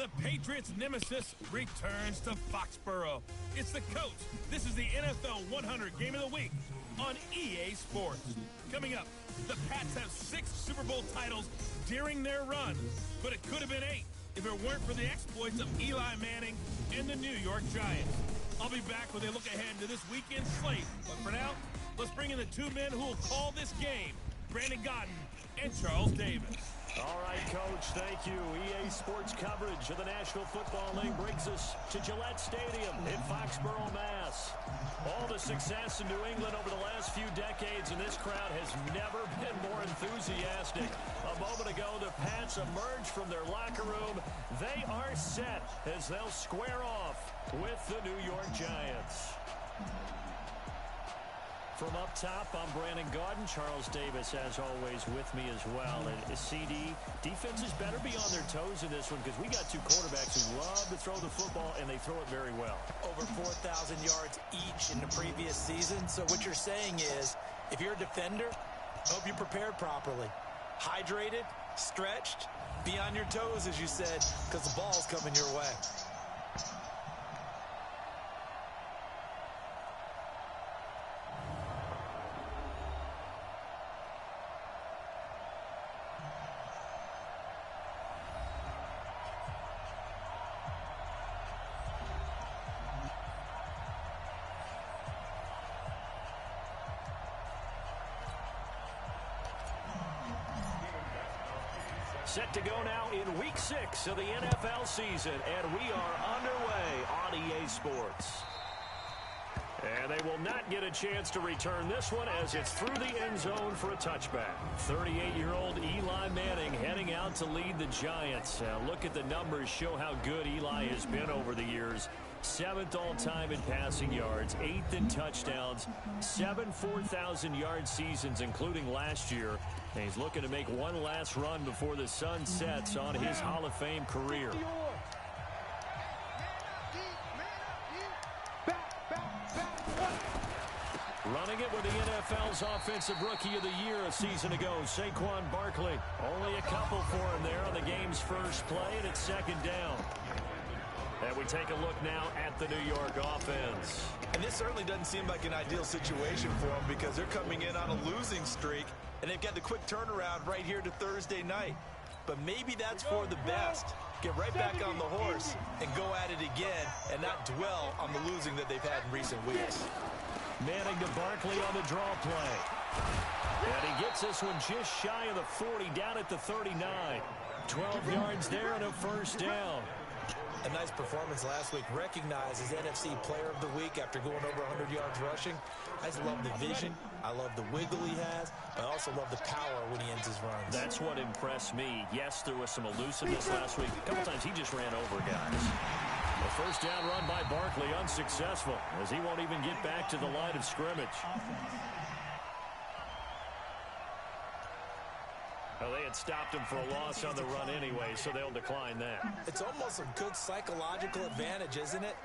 The Patriots' nemesis returns to Foxborough. It's the coach. This is the NFL 100 Game of the Week on EA Sports. Coming up, the Pats have 6 Super Bowl titles during their run, but it could have been 8 if it weren't for the exploits of Eli Manning and the New York Giants. I'll be back with a look ahead to this weekend's slate. But for now, let's bring in the 2 men who will call this game, Brandon Godden and Charles Davis. All right, Coach, thank you. EA Sports coverage of the National Football League brings us to Gillette Stadium in Foxborough, Mass. All the success in New England over the last few decades, and this crowd has never been more enthusiastic. A moment ago, the Pats emerged from their locker room. They are set as they'll square off with the New York Giants. From up top, I'm Brandon Godden. Charles Davis, as always, with me as well. And CD, defenses better be on their toes in this one because we got 2 quarterbacks who love to throw the football, and they throw it very well. Over 4,000 yards each in the previous season. So what you're saying is, if you're a defender, hope you prepared properly. Hydrated, stretched, be on your toes, as you said, because the ball's coming your way. Set to go now in Week 6 of the NFL season, and we are underway on EA Sports. And they will not get a chance to return this one as it's through the end zone for a touchback. 38-year-old Eli Manning heading out to lead the Giants. Look at the numbers, show how good Eli has been over the years. 7th all-time in passing yards, 8th in touchdowns, 7 4,000-yard seasons, including last year. And he's looking to make one last run before the sun sets on his Hall of Fame career. Running it with the NFL's Offensive Rookie of the Year a season ago, Saquon Barkley. Only a couple for him there on the game's first play, and it's 2nd down. And we take a look now at the New York offense. And this certainly doesn't seem like an ideal situation for them because they're coming in on a losing streak, and they've got the quick turnaround right here to Thursday night. But maybe that's for the best. Get right back on the horse and go at it again and not dwell on the losing that they've had in recent weeks. Manning to Barkley on the draw play. And he gets this one just shy of the 40, down at the 39. 12 yards there and a 1st down. A nice performance last week, recognized as NFC Player of the Week after going over 100 yards rushing. I just love the vision. I love the wiggle he has. I also love the power when he ends his runs. That's what impressed me. Yes, there was some elusiveness last week. A couple times he just ran over guys. A 1st down run by Barkley, unsuccessful, as he won't even get back to the line of scrimmage. Well, they had stopped him for a loss on the run anyway, so they'll decline that. It's almost a good psychological advantage, isn't it?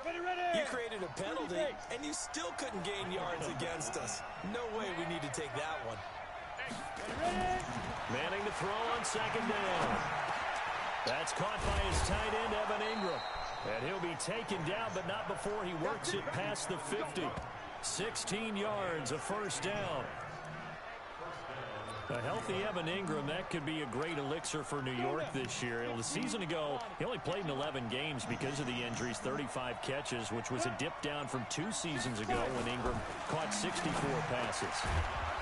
You created a penalty, and you still couldn't gain yards against us. No way we need to take that one. Manning to throw on 2nd down. That's caught by his tight end, Evan Ingram. And he'll be taken down, but not before he works it past the 50. 16 yards, a 1st down. A healthy Evan Ingram, that could be a great elixir for New York this year. The season ago, he only played in 11 games because of the injuries, 35 catches, which was a dip down from 2 seasons ago when Ingram caught 64 passes.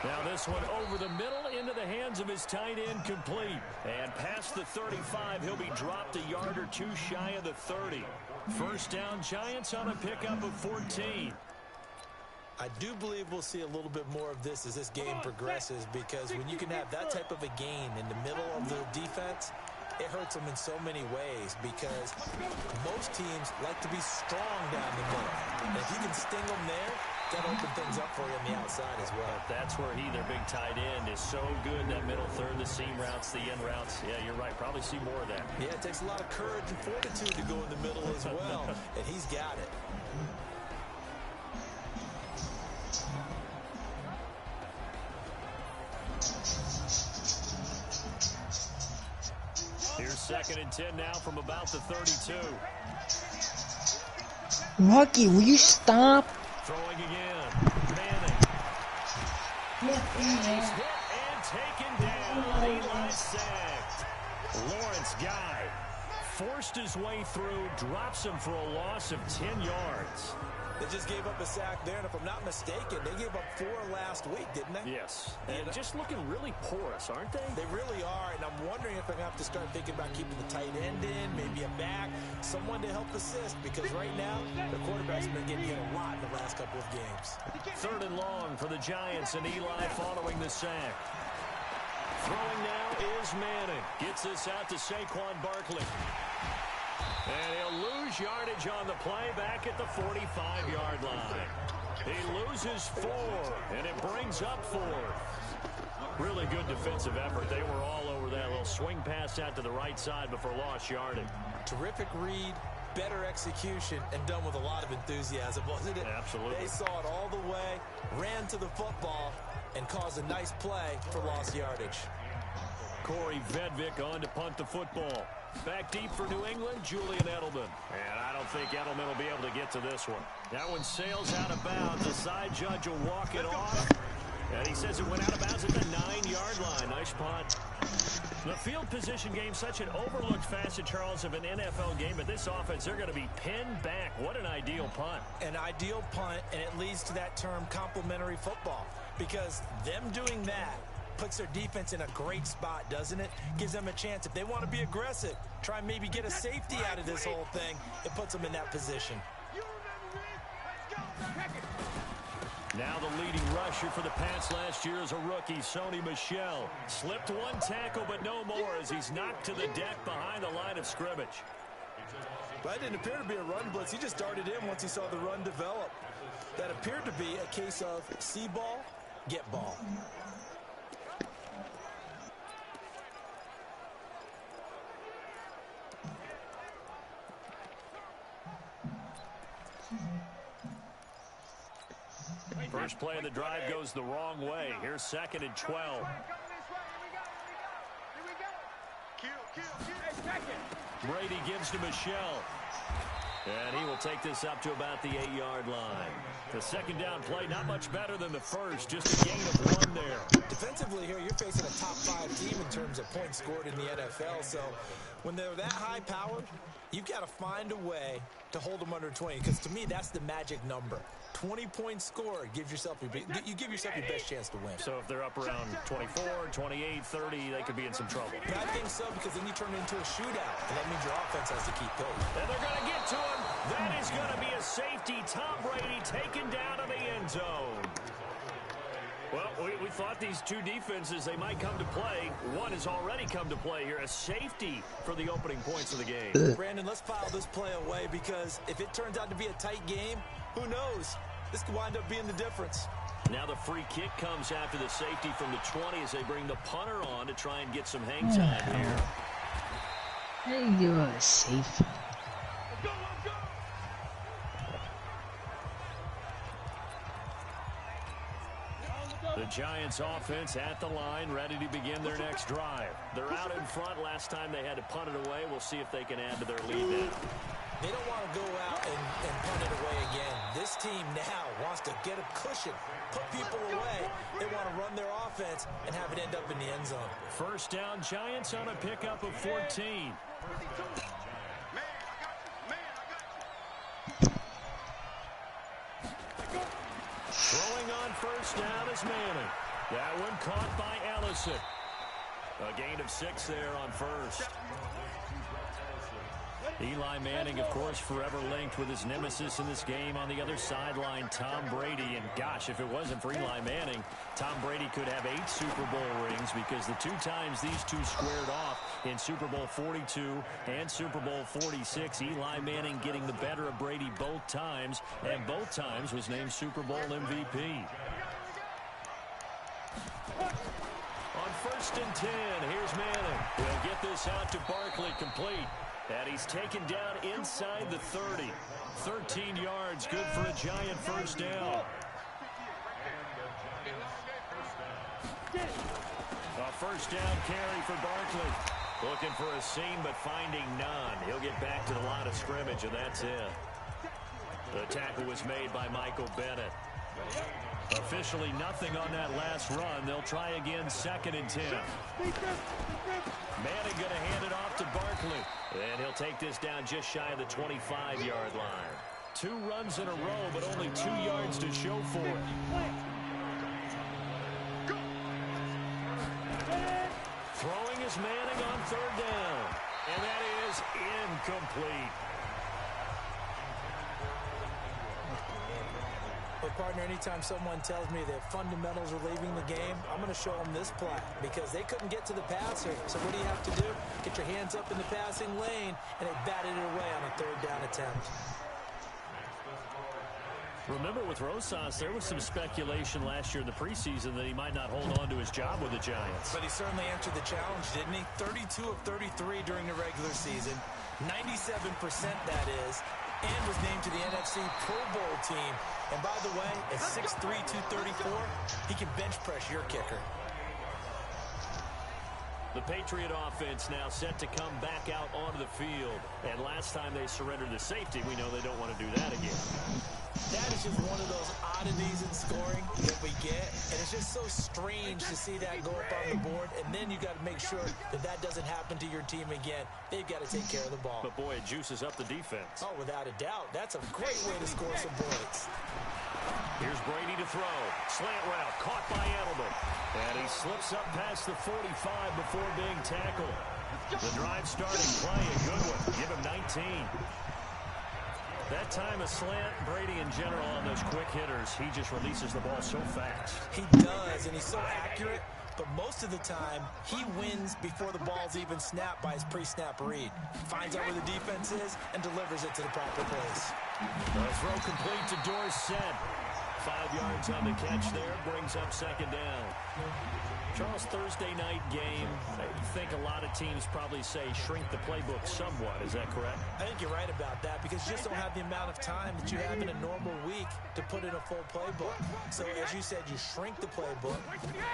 Now this one over the middle into the hands of his tight end, complete. And past the 35, he'll be dropped a yard or 2 shy of the 30. 1st down, Giants on a pickup of 14. I do believe we'll see a little bit more of this as this game progresses, because when you can have that type of a gain in the middle of the defense, it hurts them in so many ways, because most teams like to be strong down the middle. And if you can sting them there, that'll open things up for you on the outside as well. That's where their big tight end, is so good in that middle third, the seam routes, the end routes. Yeah, you're right. Probably see more of that. Yeah, it takes a lot of courage and fortitude to go in the middle as well, and he's got it. Here's 2nd and 10 now from about the 32. Rocky, will you stop? Throwing again. Manning. And he's hit and taken down. Eli sacked. Lawrence Guy forced his way through, drops him for a loss of 10 yards. They just gave up a sack there, and if I'm not mistaken, they gave up 4 last week, didn't they? Yes. And just looking really porous, aren't they? They really are, and I'm wondering if they're going to have to start thinking about keeping the tight end in, maybe a back, someone to help assist, because right now, the quarterback's been getting hit a lot in the last couple of games. 3rd and long for the Giants, and Eli following the sack. Throwing now is Manning. Gets this out to Saquon Barkley. And he'll lose yardage on the play back at the 45-yard line. He loses 4, and it brings up 4. Really good defensive effort. They were all over that little swing pass out to the right side before lost yardage. Terrific read, better execution, and done with a lot of enthusiasm, wasn't it? Absolutely. They saw it all the way, ran to the football, and caused a nice play for lost yardage. Corey Vedvik on to punt the football. Back deep for New England, Julian Edelman. And I don't think Edelman will be able to get to this one. That one sails out of bounds. The side judge will walk it off. And he says it went out of bounds at the 9-yard line. Nice punt. The field position game, such an overlooked facet, Charles, of an NFL game. But this offense, they're going to be pinned back. What an ideal punt. An ideal punt, and it leads to that term complementary football. Because them doing that puts their defense in a great spot, doesn't it? Gives them a chance. If they want to be aggressive, try and maybe get a safety out of this whole thing, it puts them in that position. Now the leading rusher for the Pats last year is a rookie, Sony Michel. Slipped 1 tackle, but no more as he's knocked to the deck behind the line of scrimmage. But it didn't appear to be a run blitz. He just darted in once he saw the run develop. That appeared to be a case of see ball, get ball. First play of the drive goes the wrong way. Here's 2nd and 12. Brady gives to Michel. And he will take this up to about the 8-yard line. The 2nd down play, not much better than the first. Just a gain of 1 there. Defensively here, you're facing a top 5 team in terms of points scored in the NFL. So when they're that high powered, you've got to find a way to hold them under 20. Because to me, that's the magic number. 20 points scored gives yourself you give yourself your best chance to win. So if they're up around 24, 28, 30, they could be in some trouble. But I think so, because then you turn it into a shootout, and that means your offense has to keep pace. And they're going to get to him. That is going to be a safety. Tom Brady taken down in the end zone. Well, we thought these two defenses, they might come to play. One has already come to play here. A safety for the opening points of the game. Brandon, let's file this play away, because if it turns out to be a tight game, who knows? This could wind up being the difference. Now the free kick comes after the safety from the 20 as they bring the punter on to try and get some hang time here. Hey, you're a safety. The Giants offense at the line, ready to begin their next drive. They're out in front. Last time they had to punt it away. We'll see if they can add to their lead now. They don't want to go out and punt it away again. This team now wants to get a cushion, put people away. They want to run their offense and have it end up in the end zone. First down, Giants on a pickup of 14. Throwing on first down is Manning. That one caught by Ellison. A gain of 6 there on first. Eli Manning, of course, forever linked with his nemesis in this game on the other sideline, Tom Brady. And gosh, if it wasn't for Eli Manning, Tom Brady could have 8 Super Bowl rings, because the 2 times these two squared off in Super Bowl 42 and Super Bowl 46, Eli Manning getting the better of Brady both times, and both times was named Super Bowl MVP. On 1st and 10, here's Manning. He'll get this out to Barkley, complete. And he's taken down inside the 30. 13 yards, good for a Giant first down. A first down carry for Barkley. Looking for a seam, but finding none. He'll get back to the line of scrimmage, and that's it. The tackle was made by Michael Bennett. Officially nothing on that last run. They'll try again, 2nd and 10. Manning going to hand it off to Barkley. And he'll take this down just shy of the 25-yard line. 2 runs in a row, but only 2 yards to show for it. Throwing is Manning on 3rd down. And that is incomplete. But, partner, anytime someone tells me that fundamentals are leaving the game, I'm going to show them this play because they couldn't get to the passer. So what do you have to do? Get your hands up in the passing lane, and they batted it away on a 3rd down attempt. Remember, with Rosas, there was some speculation last year in the preseason that he might not hold on to his job with the Giants. But he certainly answered the challenge, didn't he? 32 of 33 during the regular season, 97% that is, and was named to the NFC Pro Bowl team. And by the way, at 6'3", 234, he can bench press your kicker. The Patriot offense now set to come back out onto the field. And last time they surrendered the safety, we know they don't want to do that again. That is just one of those oddities in scoring that we get. And it's just so strange to see that go up on the board. And then you got to make sure that that doesn't happen to your team again. They've got to take care of the ball. But, boy, it juices up the defense. Oh, without a doubt. That's a great way to score some points. Here's Brady to throw. Slant route caught by Edelman. And he slips up past the 45 before being tackled. The drive starting play, a good one. Give him 19. That time a slant, Brady in general on those quick hitters, he just releases the ball so fast. He does, and he's so accurate. But most of the time, he wins before the ball's even snapped by his pre-snap read. Finds out where the defense is and delivers it to the proper place. The throw complete to Dorsett. 5 yards on the catch there, brings up 2nd down. Charles, Thursday night game, I think a lot of teams probably say shrink the playbook somewhat. Is that correct? I think you're right about that because you just don't have the amount of time that you have in a normal week to put in a full playbook. So, as you said, you shrink the playbook,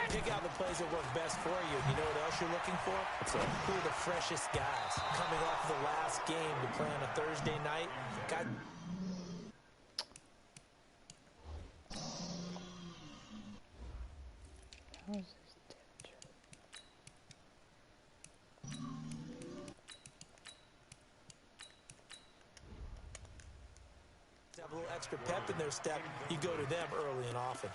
pick out the plays that work best for you. You know what else you're looking for? Who are the freshest guys coming off the last game to play on a Thursday night? God. How's this temperature? Have a little extra pep in their step. You go to them early and often.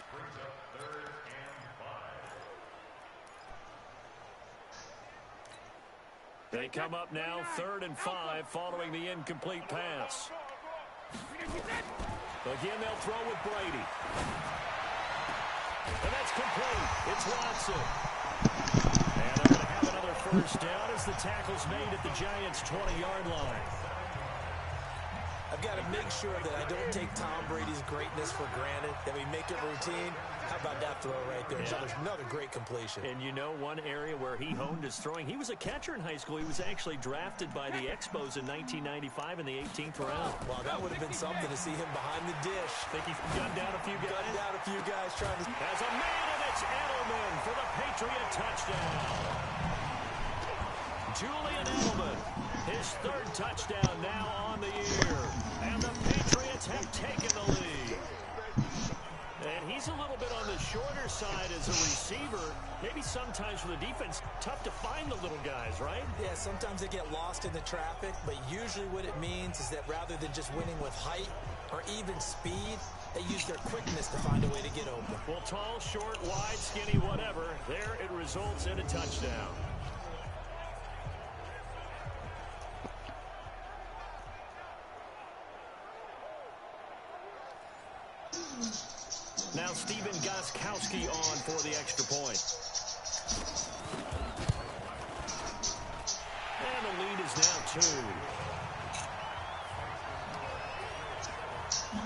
They come up now, 3rd and 5, following the incomplete pass. Again, they'll throw with Brady. And that's complete. It's Watson. And they're going to have another 1st down as the tackle's made at the Giants' 20-yard line. I've got to make sure that I don't take Tom Brady's greatness for granted, that we make it routine. How about that throw right there? Yeah. Another great completion. And you know one area where he honed his throwing, he was a catcher in high school. He was actually drafted by the Expos in 1995 in the 18th round. Wow, that would have been something to see him behind the dish. Think he's gunned down a few guys? Gunned down a few guys trying to... As a man, and it's Edelman for the Patriot touchdown. Julian Edelman, his 3rd touchdown now on the year. And the Patriots have taken the lead. And he's a little bit on the shorter side as a receiver. Maybe sometimes for the defense, tough to find the little guys, right? Yeah, sometimes they get lost in the traffic, but usually what it means is that rather than just winning with height or even speed, they use their quickness to find a way to get open. Well, tall, short, wide, skinny, whatever, there it results in a touchdown. Now Stephen Gostkowski on for the extra point. And the lead is now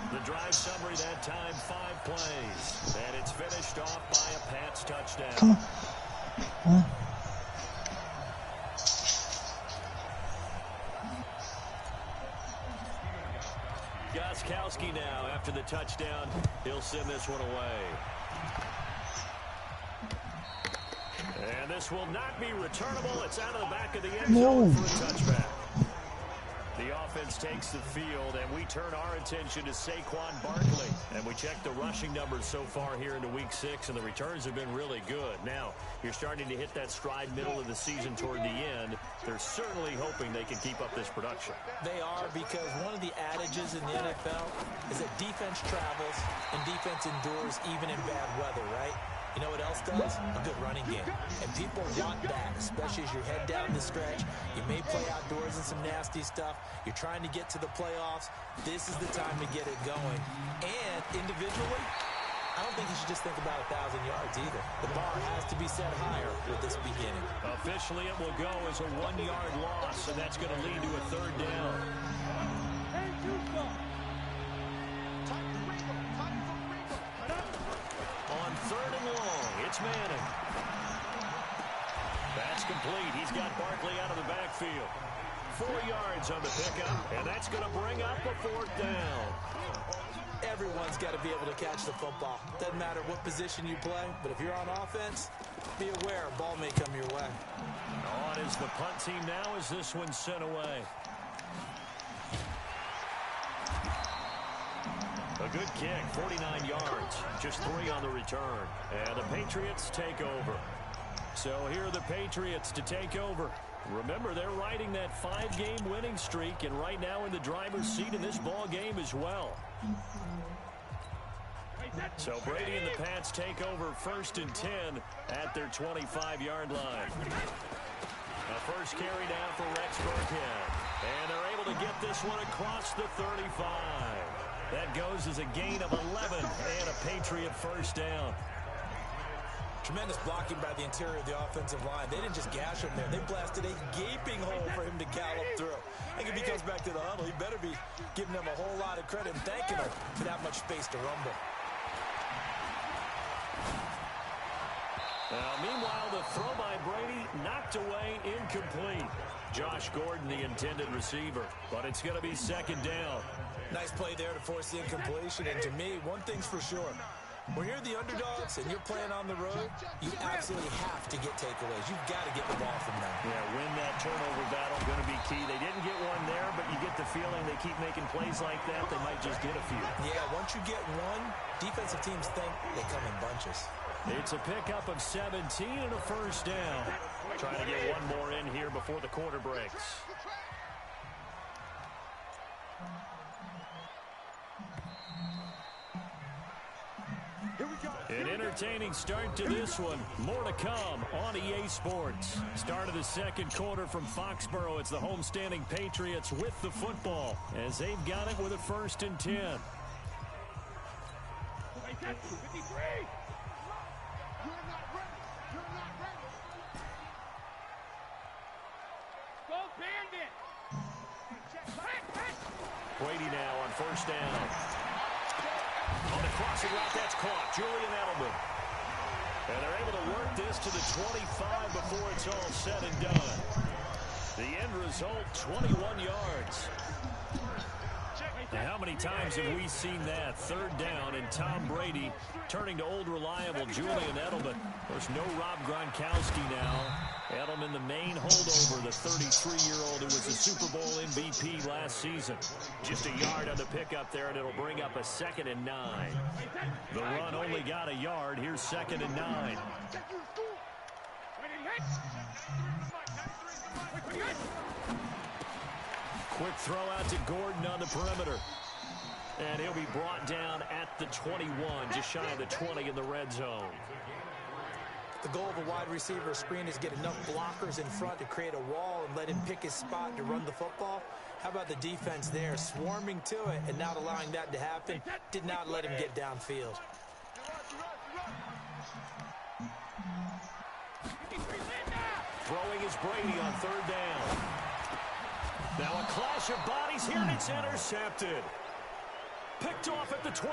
2. The drive summary that time, 5 plays. And it's finished off by a Pats touchdown. Come on. Gostkowski now, after the touchdown, he'll send this one away. And this will not be returnable. It's out of the back of the end zone for a touchback. The offense takes the field, and we turn our attention to Saquon Barkley. And we check the rushing numbers so far here into Week 6, and the returns have been really good. Now, you're starting to hit that stride middle of the season toward the end. They're certainly hoping they can keep up this production. They are, because one of the adages in the NFL is that defense travels and defense endures even in bad weather, right? You know what else does? A good running game. And people want that, especially as you head down the stretch. You may play outdoors in some nasty stuff. You're trying to get to the playoffs. This is the time to get it going. And individually, I don't think you should just think about 1,000 yards either. The bar has to be set higher with this beginning. Officially, it will go as a 1-yard loss, and that's going to lead to a third down. On third and long, it's Madden. That's complete. He's got Barkley out of the backfield. 4 yards on the pickup, and that's going to bring up a fourth down. Everyone's got to be able to catch the football. Doesn't matter what position you play, but if you're on offense, be aware a ball may come your way. On is the punt team now as this one's sent away. A good kick, 49 yards, just 3 on the return. And the Patriots take over. So here are the Patriots to take over. Remember, they're riding that 5-game winning streak, and right now in the driver's seat in this ball game as well. So Brady and the Pats take over 1st and 10 at their 25-yard line. A first carry down for Rex Burkhead. And they're able to get this one across the 35. That goes as a gain of 11 and a Patriot first down. Tremendous blocking by the interior of the offensive line. They didn't just gash him there. They blasted a gaping hole for him to gallop through. I think if he comes back to the huddle, he better be giving them a whole lot of credit and thanking them for that much space to rumble. Meanwhile, the throw by Brady knocked away, incomplete. Josh Gordon, the intended receiver, but it's going to be 2nd down. Nice play there to force the incompletion, and to me, one thing's for sure. When you're the underdogs and you're playing on the road, you absolutely have to get takeaways. You've got to get the ball from them. Yeah, win that turnover battle, going to be key. They didn't get one there, but you get the feeling they keep making plays like that, they might just get a few. Yeah, once you get one, defensive teams think they come in bunches. It's a pickup of 17 and a first down. Trying to get one more in here before the quarter breaks. An entertaining start to this one. More to come on EA Sports. Start of the 2nd quarter from Foxborough. It's the homestanding Patriots with the football as they've got it with a 1st and 10. Brady now on 1st down. On the crossing route, that's caught. Julian Edelman. And they're able to work this to the 25 before it's all said and done. The end result, 21 yards. Now, how many times have we seen that? 3rd down and Tom Brady turning to old reliable Julian Edelman. Of course, no Rob Gronkowski now. Edelman, the main holdover, the 33-year-old who was the Super Bowl MVP last season. Just a yard on the pickup there, and it'll bring up a 2nd and 9. The run only got a yard. Here's 2nd and 9. Quick throw out to Gordon on the perimeter. And he'll be brought down at the 21, just shy of the 20 in the red zone. The goal of a wide receiver screen is get enough blockers in front to create a wall and let him pick his spot to run the football. How about the defense there, swarming to it and not allowing that to happen? Did not let him get downfield. Throwing is Brady on 3rd down. Now a clash of bodies here, and it's intercepted. Picked off at the 12.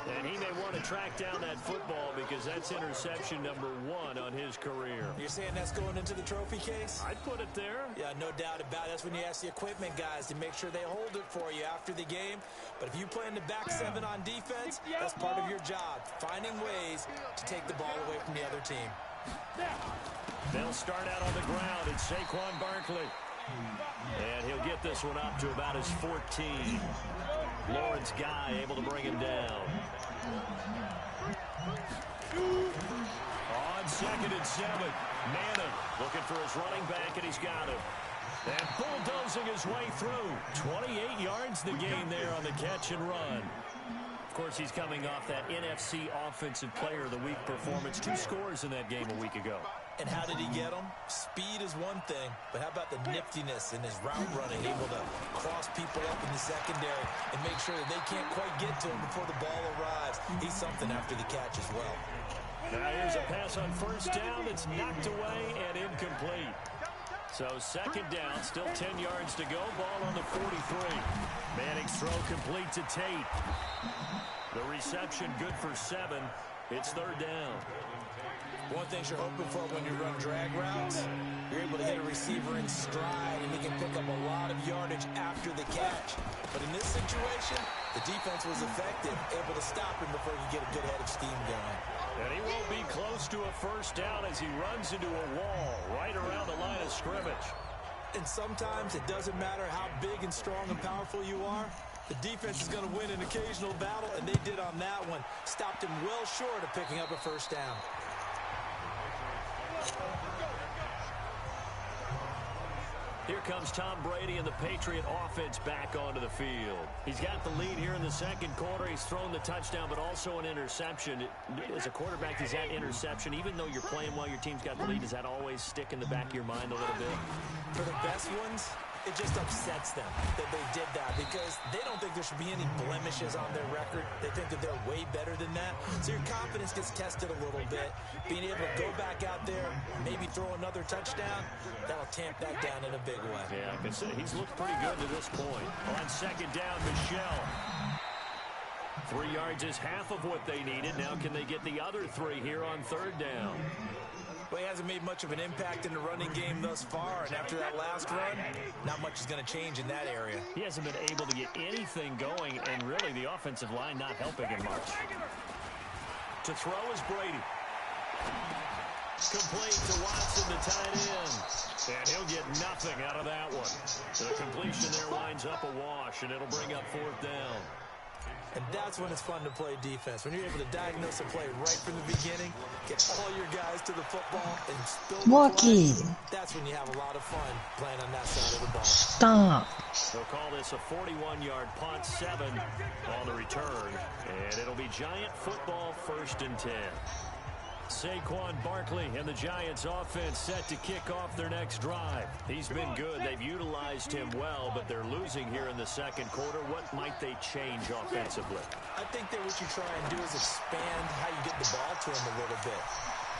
And he may want to track down that football because that's interception number 1 on his career. You're saying that's going into the trophy case? I'd put it there. Yeah, no doubt about it. That's when you ask the equipment guys to make sure they hold it for you after the game. But if you play in the back 7 on defense, that's part of your job, finding ways to take the ball away from the other team. They'll start out on the ground. It's Saquon Barkley. And he'll get this one up to about his 14. Lawrence Guy able to bring him down. On 2nd and 7. Madden looking for his running back, and he's got him. And bulldozing his way through. 28 yards the game there on the catch and run. Of course, he's coming off that NFC Offensive Player of the Week performance. 2 scores in that game a week ago. And how did he get them? Speed is one thing, but how about the niftiness in his route running, able to cross people up in the secondary and make sure that they can't quite get to him before the ball arrives. He's something after the catch as well. Now here's a pass on 1st down that's knocked away and incomplete. So 2nd down, still 10 yards to go. Ball on the 43. Manning's throw complete to Tate. The reception good for 7. It's 3rd down. One thing you're hoping for when you run drag routes, you're able to hit a receiver in stride, and he can pick up a lot of yardage after the catch. But in this situation, the defense was effective, able to stop him before he could get a good head of steam going. And he won't be close to a 1st down as he runs into a wall right around the line of scrimmage. And sometimes it doesn't matter how big and strong and powerful you are. The defense is going to win an occasional battle, and they did on that one. Stopped him well short of picking up a 1st down. Here comes Tom Brady and the Patriot offense back onto the field. He's got the lead here in the 2nd quarter. He's thrown the touchdown, but also an interception. As a quarterback, does that interception, even though you're playing well, your team's got the lead, does that always stick in the back of your mind a little bit? For the best ones, it just upsets them that they did that because they don't think there should be any blemishes on their record. They think that they're way better than that. So your confidence gets tested a little bit. Being able to go back out there, maybe throw another touchdown, that'll tamp that down in a big way. Yeah, I can say he's looked pretty good to this point. On 2nd down, Michelle. 3 yards is half of what they needed. Now can they get the other 3 here on 3rd down? Well, he hasn't made much of an impact in the running game thus far, and after that last run, not much is going to change in that area. He hasn't been able to get anything going, and really the offensive line not helping him much. To throw is Brady. Complete to Watson, the tight end. And he'll get nothing out of that one. The completion there winds up a wash, and it'll bring up 4th down. And that's when it's fun to play defense. When you're able to diagnose a play right from the beginning, get all your guys to the football, and spill the play, that's when you have a lot of fun playing on that side of the ball. Stop. They'll call this a 41-yard punt, 7 on the return. And it'll be Giant football, 1st and 10. Saquon Barkley and the Giants offense set to kick off their next drive. He's been good. They've utilized him well, but they're losing here in the 2nd quarter. What might they change offensively? I think that what you try and do is expand how you get the ball to him a little bit.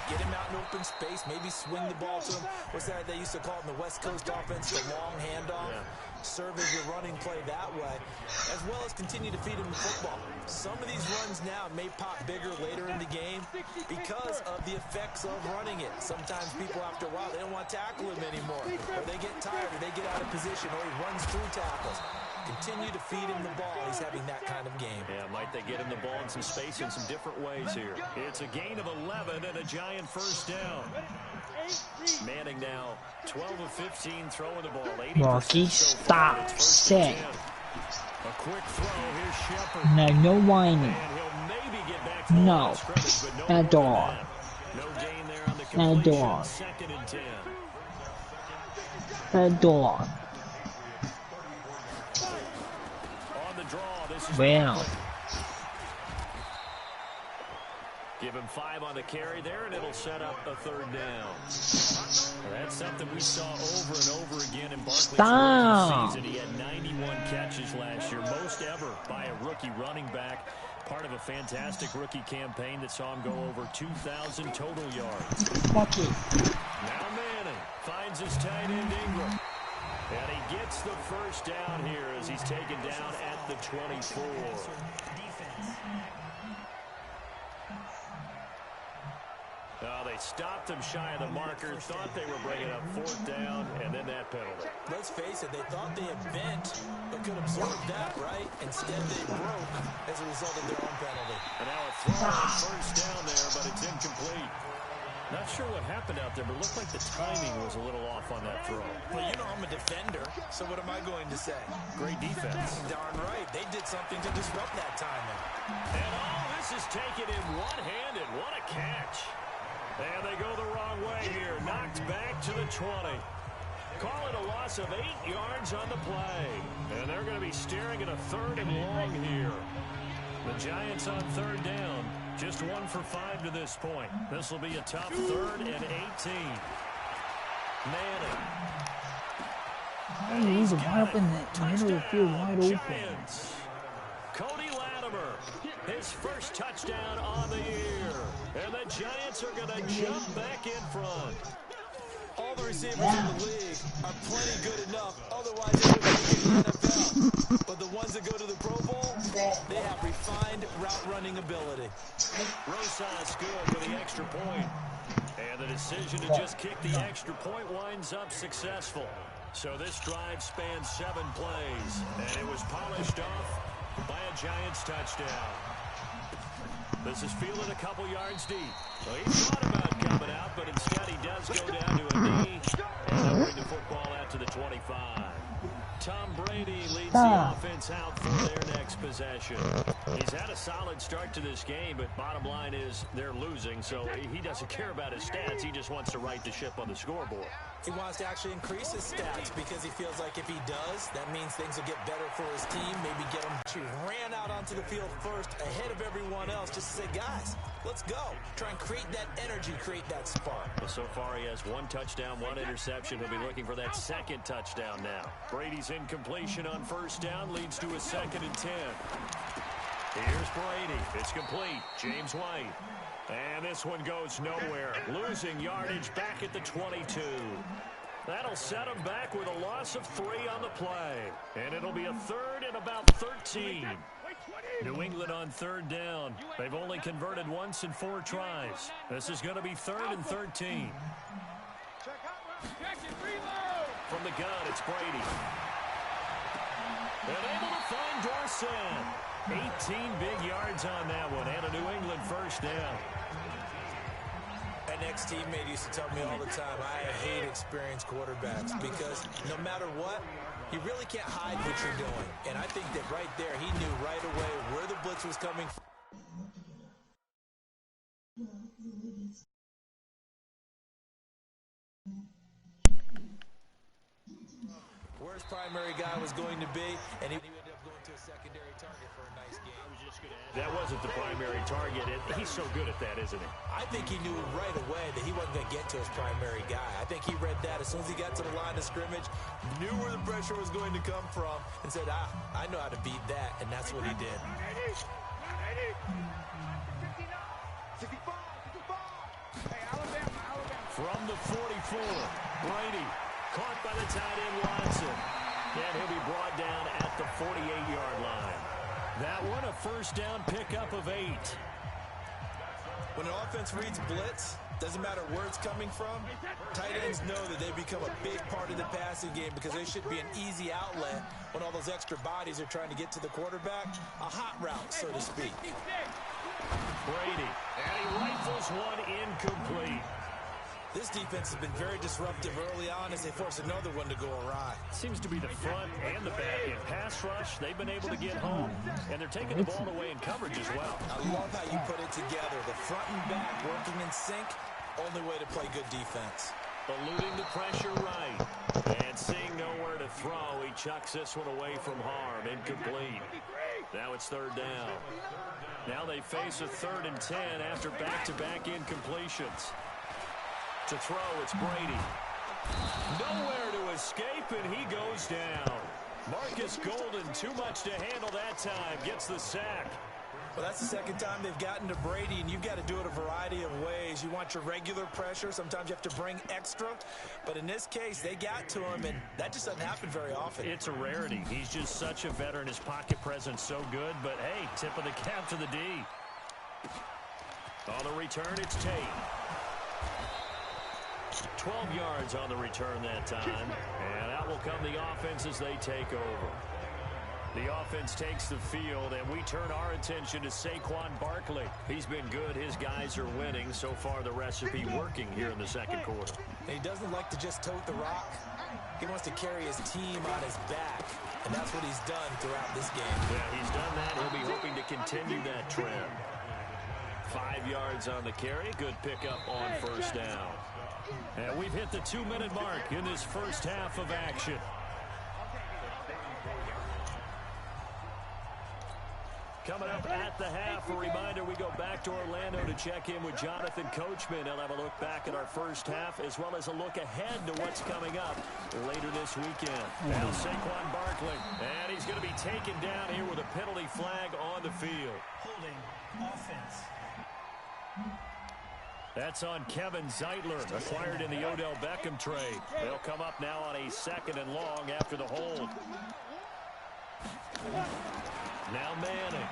Get him out in open space, maybe swing the ball to him. What's that they used to call it in the West Coast offense, the long handoff? Yeah. Serve as your running play that way, as well as continue to feed him the football. Some of these runs now may pop bigger later in the game because of the effects of running it. Sometimes people, after a while, they don't want to tackle him anymore, or they get tired, or they get out of position, or he runs through tackles. Continue to feed him the ball. He's having that kind of game. Yeah, might they get him the ball in some space in some different ways here. It's a gain of 11 and a Giant 1st down. Manning now 12 of 15 throwing the ball. Rocky, stop. Set. A quick throw. Here's Shepard. No whining. And he'll maybe get back to the No. line of scrimmage, but That dog. No gain there on the That completion. dog. 2nd and 10. That dog. On the draw, this is Well. Give him 5 on the carry there, and it'll set up a 3rd down. Well, that's something we saw over and over again in Barkley's rookie season. He had 91 catches last year, most ever by a rookie running back. Part of a fantastic rookie campaign that saw him go over 2,000 total yards. Rocky. Now Manning finds his tight end Ingram. And he gets the 1st down here as he's taken down at the 24. They stopped them shy of the marker, thought they were bringing up 4th down, and then that penalty. Let's face it, they thought they had bent, but could absorb that, right? Instead, they broke as a result of their own penalty. And now a throw on 1st down there, but it's incomplete. Not sure what happened out there, but it looked like the timing was a little off on that throw. Well, you know I'm a defender, so what am I going to say? Great defense. Darn right. They did something to disrupt that timing. And all this is taken in one-handed. What a catch. And they go the wrong way here. Knocked back to the 20. Call it a loss of 8 yards on the play. And they're going to be staring at a 3rd and long here. The Giants on 3rd down. Just 1 for 5 to this point. This will be a tough 3rd and 18. Manning. And he's wide up in the middle of the field, wide open. Giants. Cody Latimer, his first touchdown on the year. And the Giants are going to jump back in front. All the receivers in the league are plenty good enough. Otherwise, they would be in the NFL. But the ones that go to the Pro Bowl, they have refined route running ability. Rosas good with the extra point. And the decision to just kick the extra point winds up successful. So this drive spans 7 plays. And it was polished off by a Giants touchdown. This is fielded a couple yards deep. Well, he thought about coming out, but instead he does go down to a knee. And they'll bring the football out to the 25. Tom Brady leads the offense out for their next possession. He's had a solid start to this game, but bottom line is they're losing, so he doesn't care about his stats. He just wants to right the ship on the scoreboard. He wants to actually increase his stats because he feels like if he does, that means things will get better for his team. Maybe get him to ran out onto the field first ahead of everyone else just to say, guys, let's go. Try and create that energy, create that spark. Well, so far he has 1 touchdown, 1 interception. He'll be looking for that 2nd touchdown now. Brady's incompletion on 1st down leads to a 2nd and 10. Here's Brady. It's complete. James White. And this one goes nowhere. Losing yardage back at the 22. That'll set him back with a loss of 3 on the play. And it'll be a 3rd and about 13. New England on 3rd down. They've only converted once in 4 tries. This is going to be 3rd and 13. From the gun, it's Brady. And able to find Dorsett. 18 big yards on that one, and a New England 1st down. An ex-teammate used to tell me all the time, I hate experienced quarterbacks because no matter what, you really can't hide what you're doing. And I think that right there, he knew right away where the blitz was coming from. Where his primary guy was going to be, and he ended up going to a secondary target for a nice game. That wasn't the primary target. He's so good at that, isn't he? I think he knew right away that he wasn't going to get to his primary guy. I think he read that as soon as he got to the line of scrimmage, knew where the pressure was going to come from, and said, I know how to beat that, and that's what he did. From the 44, Brady caught by the tight end Watson. And he'll be brought down at the 48-yard line. That one, a 1st down pickup of 8. When an offense reads blitz, doesn't matter where it's coming from, tight ends know that they become a big part of the passing game because they should be an easy outlet when all those extra bodies are trying to get to the quarterback. A hot route, so to speak. Brady, and he rifles one incomplete. This defense has been very disruptive early on as they force another one to go awry. Seems to be the front and the back end. Pass rush, they've been able to get home, and they're taking the ball away in coverage as well. I love how you put it together. The front and back working in sync, only way to play good defense. Eluding the pressure right, and seeing nowhere to throw, he chucks this one away from harm, incomplete. Now it's 3rd down. Now they face a 3rd and 10 after back-to-back incompletions. To throw, it's Brady. Nowhere to escape, and he goes down. Marcus Golden, too much to handle that time, gets the sack. Well, that's the 2nd time they've gotten to Brady, and you've got to do it a variety of ways. You want your regular pressure. Sometimes you have to bring extra. But in this case, they got to him, and that just doesn't happen very often. It's a rarity. He's just such a veteran. His pocket presence so good. But, hey, tip of the cap to the D. On the return, it's Tate. 12 yards on the return that time. And out will come the offense as they take over. The offense takes the field, and we turn our attention to Saquon Barkley. He's been good. His guys are winning. So far, the recipe working here in the second quarter. And he doesn't like to just tote the rock. He wants to carry his team on his back, and that's what he's done throughout this game. Yeah, he's done that. He'll be hoping to continue that trend. 5 yards on the carry. Good pickup on first down. And we've hit the 2-minute mark in this first half of action. Coming up at the half, a reminder, we go back to Orlando to check in with Jonathan Coachman. He'll have a look back at our first half as well as a look ahead to what's coming up later this weekend. Now Saquon Barkley, and he's going to be taken down here with a penalty flag on the field. Holding offense. That's on Kevin Zeitler, acquired in the Odell Beckham trade. They'll come up now on a 2nd and long after the hold. Now Manning.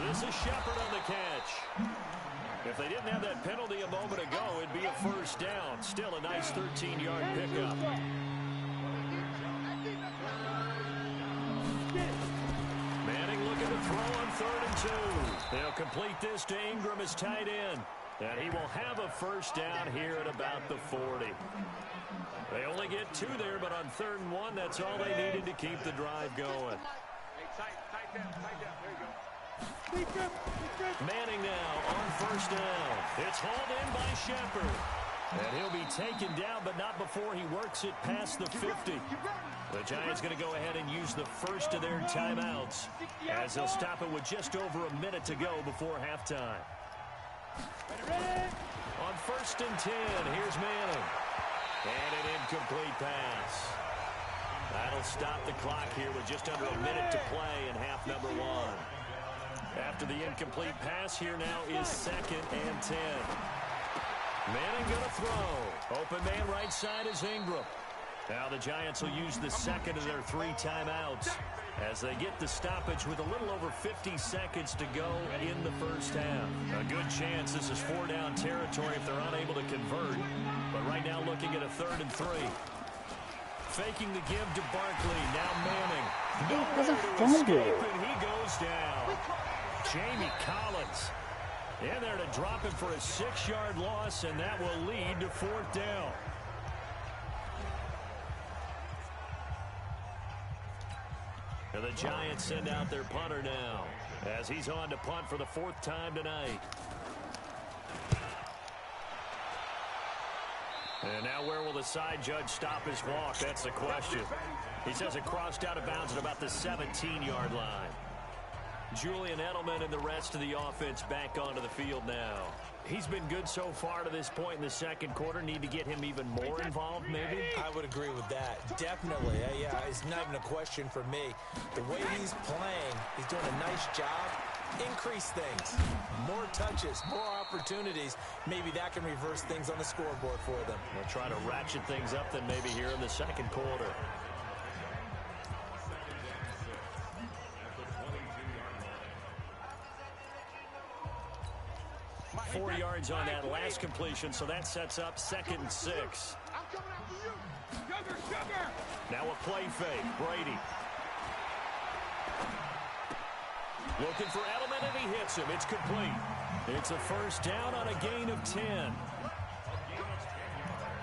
This is Shepard on the catch. If they didn't have that penalty a moment ago, it'd be a first down. Still a nice 13-yard pickup. Manning looking to throw on 3rd and 2. They'll complete this to Ingram as tight end. And he will have a first down here at about the 40. They only get 2 there, but on 3rd and 1, that's all they needed to keep the drive going. Manning now on first down. It's hauled in by Shepard. And he'll be taken down, but not before he works it past the 50. The Giants going to go ahead and use the first of their timeouts as they'll stop it with just over a minute to go before halftime. On 1st and 10, here's Manning. And an incomplete pass. That'll stop the clock here with just under a minute to play in half number 1. After the incomplete pass, here now is 2nd and 10. Manning going to throw. Open man right side is Ingram. Now the Giants will use the 2nd of their 3 timeouts as they get the stoppage with a little over 50 seconds to go in the first half. A good chance this is 4-down territory if they're unable to convert. But right now looking at a 3rd and 3. Faking the give to Barkley. Now Manning. That's a Nowhere to fumble. escape, and he goes down. Jamie Collins in there to drop him for a 6-yard loss, and that will lead to 4th down. And the Giants send out their punter now as he's on to punt for the 4th time tonight. And now where will the side judge stop his walk? That's the question. He says it crossed out of bounds at about the 17-yard line. Julian Edelman and the rest of the offense back onto the field now. He's been good so far to this point in the second quarter. Need to get him even more involved, maybe? I would agree with that. Definitely. Yeah, it's not even a question for me. The way he's playing, he's doing a nice job. Increase things. More touches, more opportunities. Maybe that can reverse things on the scoreboard for them. They'll try to ratchet things up then maybe here in the second quarter. Four yards on that last completion, so that sets up 2nd and 6. Now a play fake. Brady. Looking for Edelman, and he hits him. It's complete. It's a first down on a gain of 10.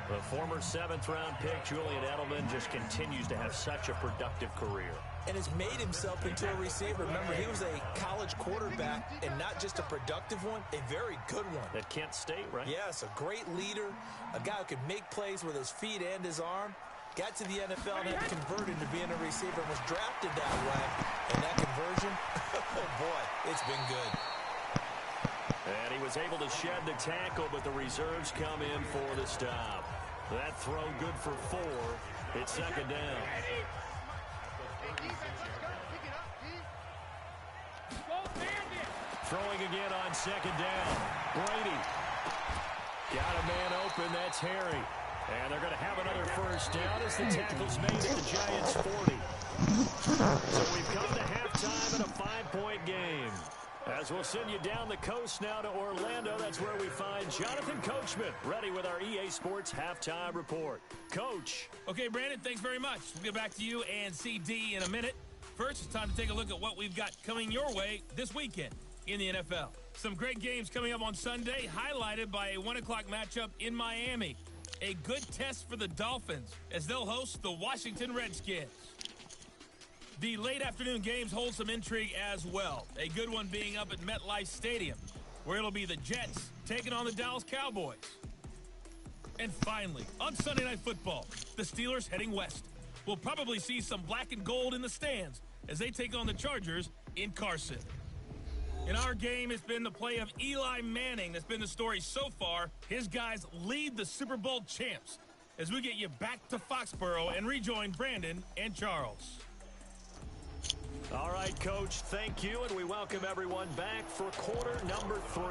The former 7th-round pick, Julian Edelman, just continues to have such a productive career. And has made himself into a receiver. Remember, he was a college quarterback, and not just a productive one, a very good one. At Kent State, right? Yes, a great leader, a guy who could make plays with his feet and his arm. Got to the NFL and had converted to being a receiver and was drafted that way. And that conversion, oh boy, it's been good. And he was able to shed the tackle, but the reserves come in for the stop. That throw good for 4. It's 2nd down. Throwing again on 2nd down. Brady. Got a man open. That's Harry. And they're going to have another first down as the tackle's made at the Giants' 40. So we've come to halftime in a 5-point game. As we'll send you down the coast now to Orlando, that's where we find Jonathan Coachman, ready with our EA Sports Halftime Report. Coach. Okay, Brandon, thanks very much. We'll get back to you and CD in a minute. First, it's time to take a look at what we've got coming your way this weekend in the NFL. Some great games coming up on Sunday, highlighted by a 1 o'clock matchup in Miami. A good test for the Dolphins as they'll host the Washington Redskins. The late afternoon games hold some intrigue as well. A good one being up at MetLife Stadium, where it'll be the Jets taking on the Dallas Cowboys. And finally, on Sunday Night Football, the Steelers heading west. We'll probably see some black and gold in the stands as they take on the Chargers in Carson. In our game, it's been the play of Eli Manning that's been the story so far. His guys lead the Super Bowl champs as we get you back to Foxborough and rejoin Brandon and Charles. All right, Coach, thank you, and we welcome everyone back for quarter number 3.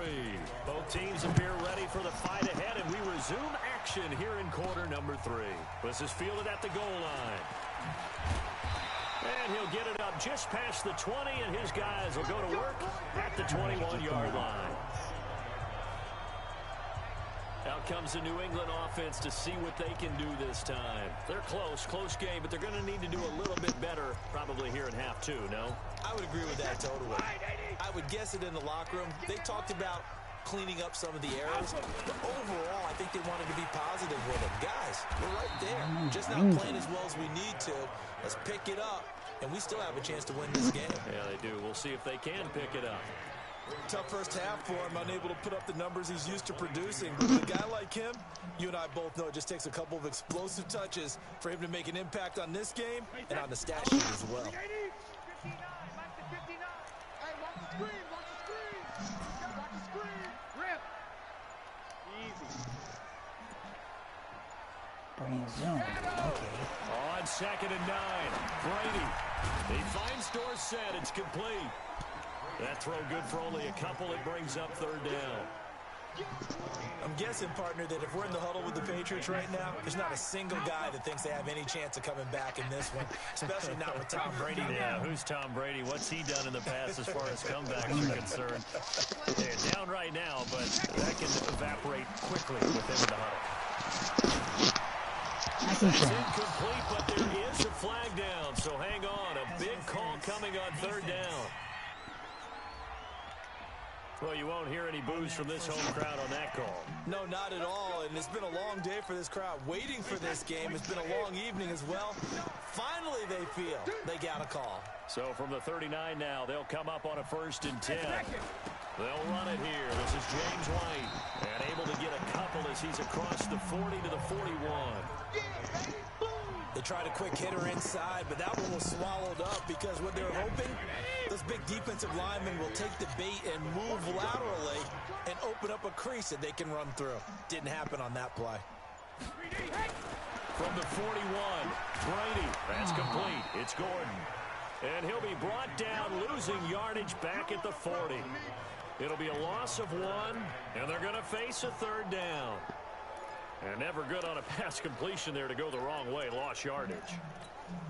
Both teams appear ready for the fight ahead, and we resume action here in quarter number 3. This is fielded at the goal line. And he'll get it up just past the 20, and his guys will go to work at the 21-yard line. Out comes the New England offense to see what they can do this time. They're close game, but they're going to need to do a little bit better probably here in half 2, no? I would agree with that totally. I would guess it in the locker room. They talked about cleaning up some of the errors, but overall, I think they wanted to be positive with it. Guys, we're right there. Just not playing as well as we need to. Let's pick it up, and we still have a chance to win this game. Yeah, they do. We'll see if they can pick it up. Tough first half for him, unable to put up the numbers he's used to producing. But with a guy like him, you and I both know it just takes a couple of explosive touches for him to make an impact on this game and on the stat sheet as well. Brain zone. Okay. On 2nd and 9, Brady. He finds Dorsett. It's complete. That throw good for only a couple. It brings up 3rd down. I'm guessing, partner, that if we're in the huddle with the Patriots right now, there's not a single guy that thinks they have any chance of coming back in this one, especially not with Tom Brady. Yeah, who's Tom Brady? What's he done in the past as far as comebacks are concerned? Yeah, down right now, but that can evaporate quickly with him in the huddle. That's incomplete, but there is a flag down, so hang on. A big call coming on 3rd down. Well, you won't hear any boos from this home crowd on that call. No, not at all, and it's been a long day for this crowd. Waiting for this game. It's been a long evening as well. Finally, they feel they got a call. So from the 39 now, they'll come up on a 1st and 10. They'll run it here. This is James White, and able to get a couple as he's across the 40 to the 41. They tried a quick hitter inside, but that one was swallowed up because what they're hoping, those big defensive linemen will take the bait and move laterally and open up a crease that they can run through. Didn't happen on that play. From the 41, Brady. That's complete. It's Gordon. And he'll be brought down, losing yardage back at the 40. It'll be a loss of 1, and they're going to face a 3rd down. And never good on a pass completion there to go the wrong way. Lost yardage.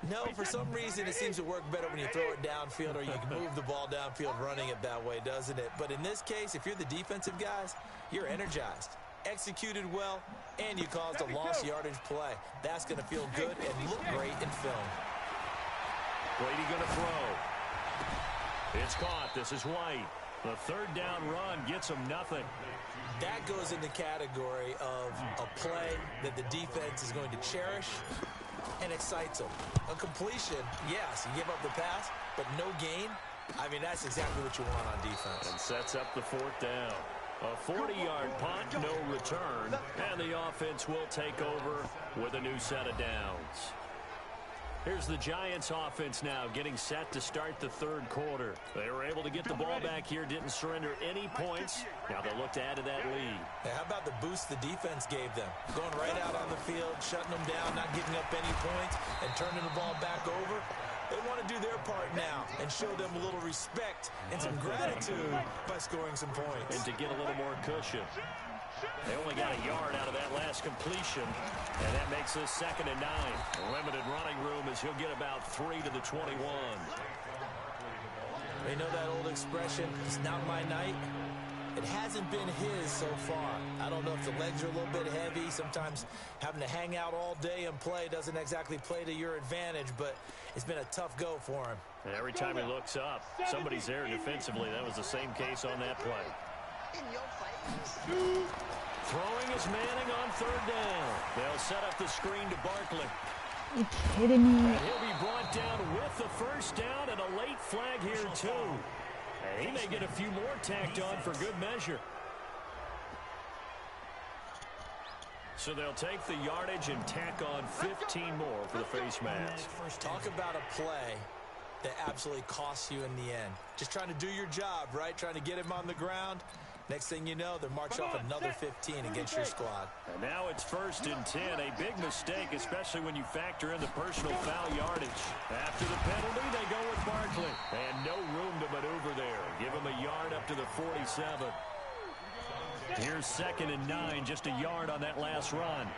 No, for some reason it seems to work better when you throw it downfield or you can move the ball downfield running it that way, doesn't it? But in this case, if you're the defensive guys, you're energized, executed well, and you caused a lost yardage play. That's going to feel good and look great in film. Brady going to throw. It's caught. This is White. The 3rd down run gets him nothing. That goes in the category of a play that the defense is going to cherish and excites them. A completion, yes, you give up the pass, but no gain. I mean, that's exactly what you want on defense. And sets up the 4th down. A 40-yard punt, no return, and the offense will take over with a new set of downs. Here's the Giants offense now getting set to start the 3rd quarter. They were able to get the ball back here, didn't surrender any points. Now they'll look to add to that lead. Hey, how about the boost the defense gave them? Going right out on the field, shutting them down, not giving up any points, and turning the ball back over. They want to do their part now and show them a little respect and some gratitude by scoring some points. And to get a little more cushion. They only got a yard out of that last completion, and that makes this 2nd and 9. Limited running room as he'll get about 3 to the 21. You know that old expression, it's not my night? It hasn't been his so far. I don't know if the legs are a little bit heavy. Sometimes having to hang out all day and play doesn't exactly play to your advantage, but it's been a tough go for him. And every time he looks up, somebody's there defensively. That was the same case on that play. Throwing is Manning on third down. They'll set up the screen to Barkley. Are you kidding me? And he'll be brought down with the first down and a late flag here, too. And he may get a few more tacked on for good measure. So they'll take the yardage and tack on 15 more for the face mask. Talk about a play that absolutely costs you in the end. Just trying to do your job, right? Trying to get him on the ground. Next thing you know, they're marching off another 15 against your squad. And now it's 1st and 10. A big mistake, especially when you factor in the personal foul yardage. After the penalty, they go with Barkley. And no room to maneuver there. Give him a yard up to the 47. Here's 2nd and 9, just a yard on that last run.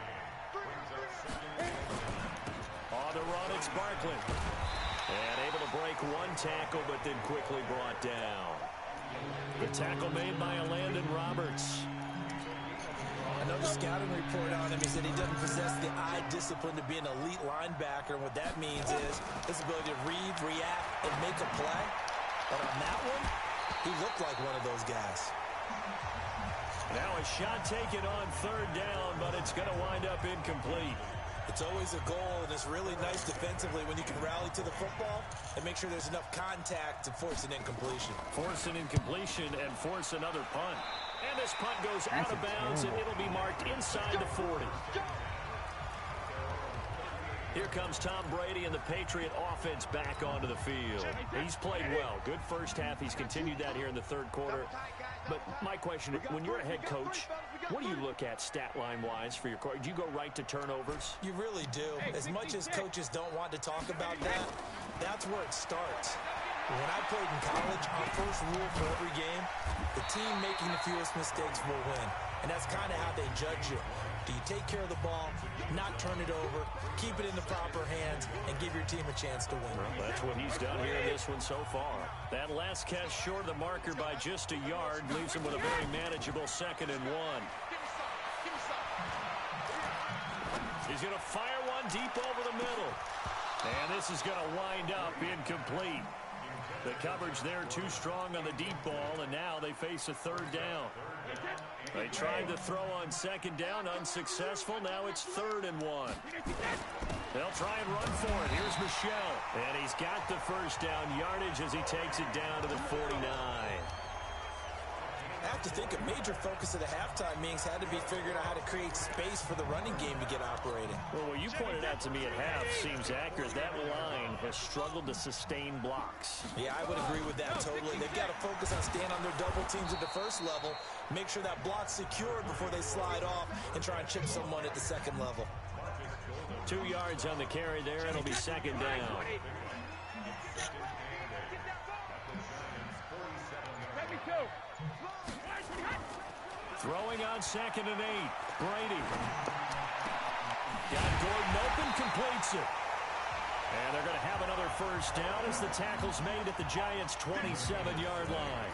On the run, it's Barkley. And able to break one tackle, but then quickly brought down. The tackle made by Landon Roberts. I know the scouting report on him. He said he doesn't possess the eye discipline to be an elite linebacker. And what that means is his ability to read, react, and make a play. But on that one, he looked like one of those guys. Now a shot taken on third down, but it's going to wind up incomplete. It's always a goal, and it's really nice defensively when you can rally to the football and make sure there's enough contact to force an incompletion. Force an incompletion and force another punt. And this punt goes out of bounds, and it'll be marked inside the 40. Here comes Tom Brady and the Patriot offense back onto the field. He's played well. Good first half. He's continued that here in the third quarter. But my question, when you're a head coach, what do you look at stat line-wise for your coach? Do you go right to turnovers? You really do. As much as coaches don't want to talk about that, that's where it starts. When I played in college, our first rule for every game, the team making the fewest mistakes will win. And that's kind of how they judge you. Do you take care of the ball, not turn it over, keep it in the proper hands, and give your team a chance to win? Well, that's what he's done here in this one so far. That last catch short of the marker by just a yard leaves him with a very manageable 2nd and 1. He's going to fire one deep over the middle. And this is going to wind up incomplete. The coverage there too strong on the deep ball, and now they face a third down. They tried to throw on 2nd down, unsuccessful. Now it's 3rd and 1. They'll try and run for it. Here's Michelle, and he's got the first down yardage as he takes it down to the 49. I have to think a major focus of the halftime meetings had to be figuring out how to create space for the running game to get operating. Well, what you pointed out to me at half seems accurate. That line has struggled to sustain blocks. Yeah, I would agree with that totally. They've got to focus on staying on their double teams at the first level, make sure that block's secured before they slide off and try and chip someone at the second level. 2 yards on the carry there. It'll be 2nd down. Throwing on 2nd and 8. Brady. Got Gordon open, completes it. And they're going to have another first down as the tackle's made at the Giants' 27-yard line.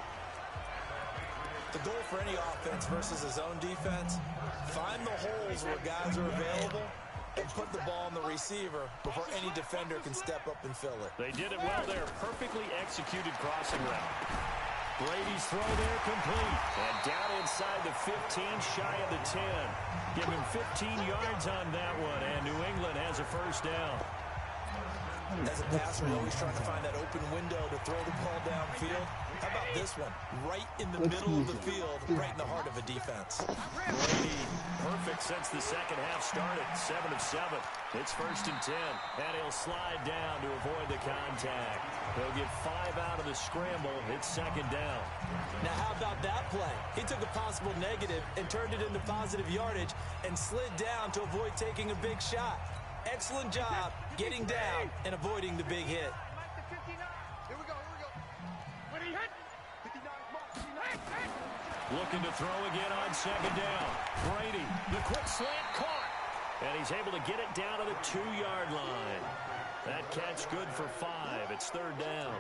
The goal for any offense versus his own defense, find the holes where guys are available and put the ball on the receiver before any defender can step up and fill it. They did it well there. Perfectly executed crossing route. Brady's throw there complete. And down inside the 15, shy of the 10. Give him 15 yards on that one, and New England has a first down. As a passer, you're always trying to find that open window to throw the ball downfield. How about this one? Right in the middle of the field, right in the heart of a defense. Brady, perfect since the second half started. 7 of 7. It's 1st and 10. And he'll slide down to avoid the contact. He'll get 5 out of the scramble. It's 2nd down. Now, how about that play? He took a possible negative and turned it into positive yardage and slid down to avoid taking a big shot. Excellent job getting down and avoiding the big hit. Looking to throw again on 2nd down. Brady, the quick slant caught. And he's able to get it down to the 2-yard line. That catch good for 5. It's 3rd down.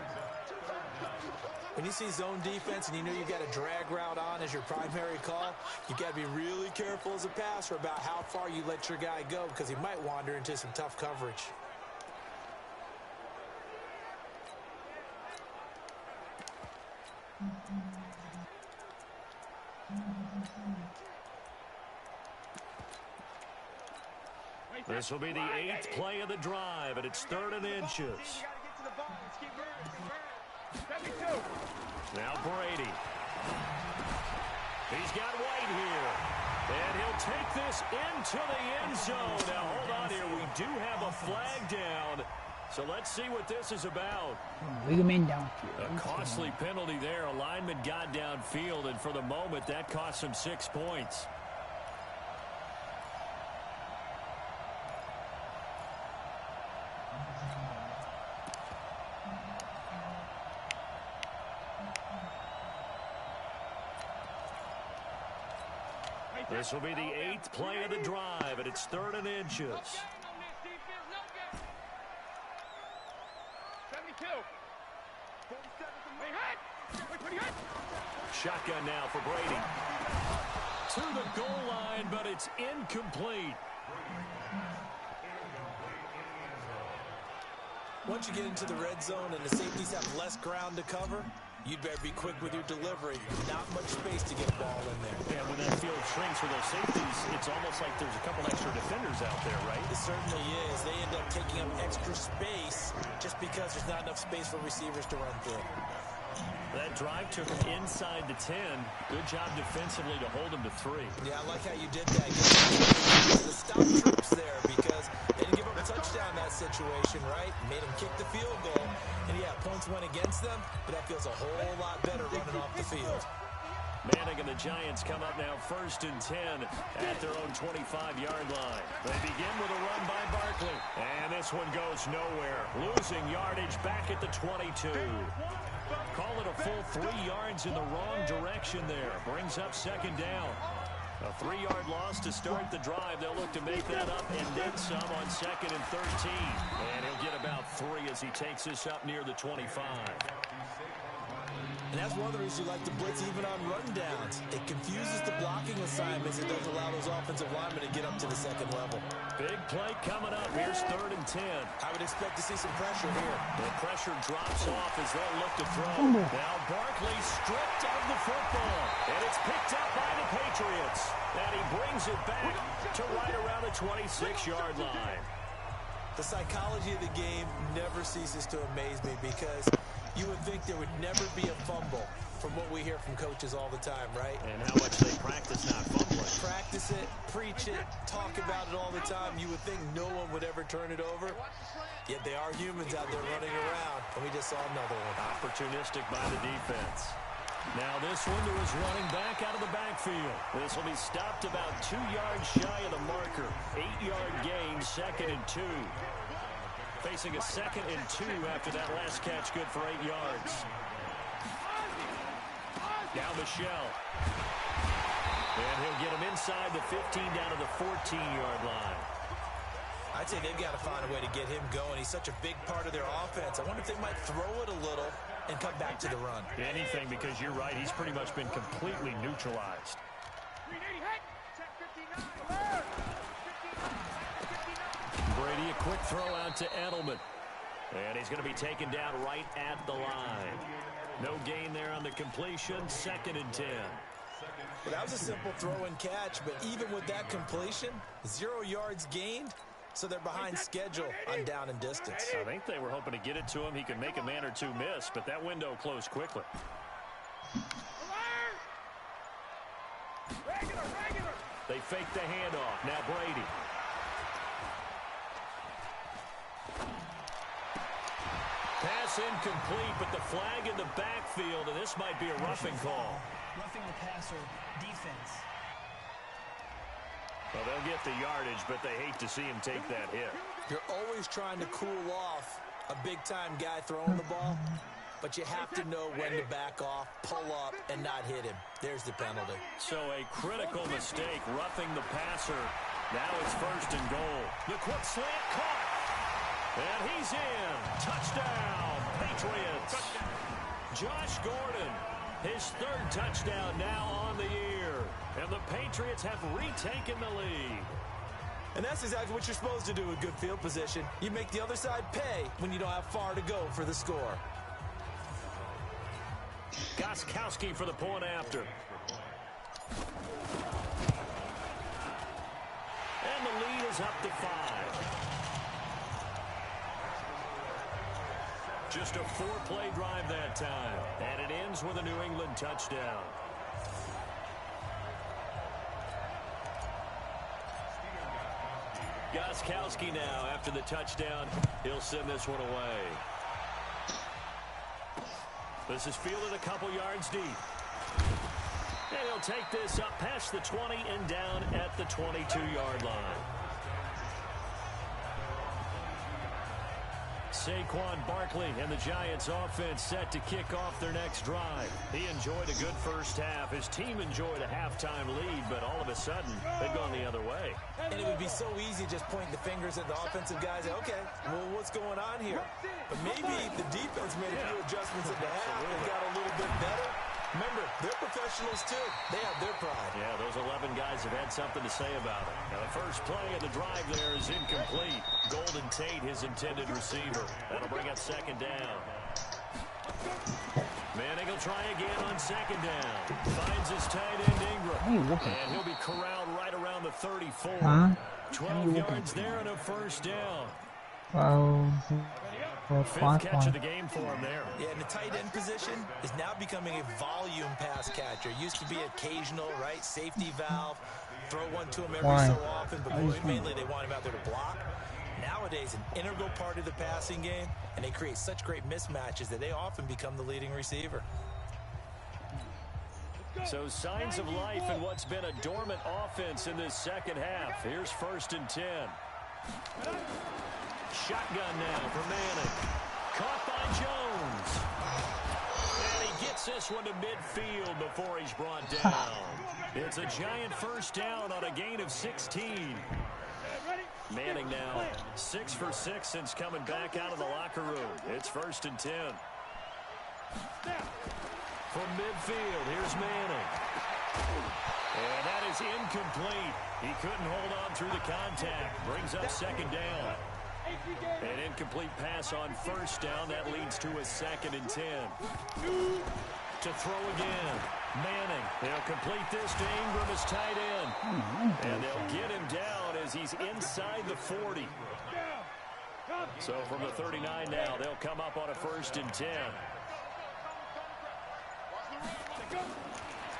When you see zone defense and you know you got a drag route on as your primary call, you got to be really careful as a passer about how far you let your guy go because he might wander into some tough coverage. This will be the 8th play of the drive, and it's 3rd and inches. Now Brady. He's got White here. And he'll take this into the end zone. Now, hold on here. We do have a flag down. So let's see what this is about. A costly penalty there. A lineman got downfield, and for the moment, that cost him 6 points. This will be the 8th play of the drive, and it's 3rd and inches. Shotgun now for Brady. To the goal line, but it's incomplete. Once you get into the red zone and the safeties have less ground to cover, you'd better be quick with your delivery. Not much space to get a ball in there. Yeah, when that field shrinks for those safeties, it's almost like there's a couple extra defenders out there, right? It certainly is. They end up taking up extra space just because there's not enough space for receivers to run through. That drive took him inside the 10. Good job defensively to hold him to 3. Yeah, I like how you did that. The stop troops there because they didn't give up a touchdown in that situation, right? Made them kick the field goal. And, yeah, points went against them, but that feels a whole lot better running off the field. Manning and the Giants come up now 1st and 10 at their own 25-yard line. They begin with a run by Barkley. And this one goes nowhere. Losing yardage back at the 22. Call it a full 3 yards in the wrong direction there. Brings up 2nd down. A 3-yard loss to start the drive. They'll look to make that up and then some on 2nd and 13. And he'll get about 3 as he takes this up near the 25. And that's one of the reasons you like to blitz even on rundowns. It confuses the blocking assignments. It doesn't allow those offensive linemen to get up to the 2nd level. Big play coming up. Here's 3rd and 10. I would expect to see some pressure here. The pressure drops off as they'll look to throw. Now Barkley stripped of the football. And it's picked up by the Patriots. And he brings it back to right around the 26-yard line. The psychology of the game never ceases to amaze me because you would think there would never be a fumble from what we hear from coaches all the time, right? And how much they practice not fumbling. Practice it, preach it, talk about it all the time. You would think no one would ever turn it over. Yet they are humans out there running around, and we just saw another one. Opportunistic by the defense. Now this one to his running back out of the backfield. This will be stopped about 2 yards shy of the marker. 8-yard gain, 2nd and 2. Facing a 2nd and 2 after that last catch, good for 8 yards. Now Michelle. And he'll get him inside the 15 down to the 14-yard line. I'd say they've got to find a way to get him going. He's such a big part of their offense. I wonder if they might throw it a little and come back to the run. Anything, because you're right. He's pretty much been completely neutralized. Brady, a quick throw out to Edelman. And he's going to be taken down right at the line. No gain there on the completion. 2nd and 10. Well, that was a simple throw and catch, but even with that completion, 0 yards gained, so they're behind schedule on down and distance. I think they were hoping to get it to him. He could make a man or two miss, but that window closed quickly. They fake the handoff. Now Brady. Pass incomplete, but the flag in the backfield, and this might be a roughing call. Roughing the passer, defense. Well, they'll get the yardage, but they hate to see him take that hit. You're always trying to cool off a big-time guy throwing the ball, but you have to know when to back off, pull up, and not hit him. There's the penalty. So a critical mistake, roughing the passer. Now it's 1st and goal. The quick slant caught. And he's in. Touchdown, Patriots. Josh Gordon, his third touchdown now on the year. And the Patriots have retaken the lead. And that's exactly what you're supposed to do with good field position. You make the other side pay when you don't have far to go for the score. Gostkowski for the point after. And the lead is up to 5. Just a 4-play drive that time. And it ends with a New England touchdown. Gostkowski now after the touchdown. He'll send this one away. This is fielded a couple yards deep. And he'll take this up past the 20 and down at the 22-yard line. Saquon Barkley and the Giants offense set to kick off their next drive. He enjoyed a good first half. His team enjoyed a halftime lead, but all of a sudden, they've gone the other way. And it would be so easy just pointing the fingers at the offensive guys. Okay, well, what's going on here? But maybe the defense made a few adjustments at the half and got a little bit better. Remember, they're professionals, too. They have their pride. Yeah, those 11 guys have had something to say about it. Now, the first play of the drive there is incomplete. Golden Tate, his intended receiver. That'll bring up second down. Manning will try again on second down. Finds his tight end Ingram. And he'll be corralled right around the 34. 12 yards there and a first down. Fifth catch of the game for him there. Yeah, and the tight end position is now becoming a volume pass catcher. Used to be occasional, right? Safety valve. Throw one to him every so often, but mainly they want him out there to block. Nowadays, an integral part of the passing game, and they create such great mismatches that they often become the leading receiver. So signs of life in what's been a dormant offense in this second half. Here's 1st and 10. Shotgun now for Manning. Caught by Jones. And he gets this one to midfield before he's brought down. It's a giant first down on a gain of 16. Manning now 6 for 6 since coming back out of the locker room. It's 1st and 10. From midfield, here's Manning. And that is incomplete. He couldn't hold on through the contact. Brings up second down. An incomplete pass on first down. That leads to a 2nd and 10. To throw again. Manning. They'll complete this to Ingram as tight end. And they'll get him down as he's inside the 40. So from the 39 now, they'll come up on a 1st and 10.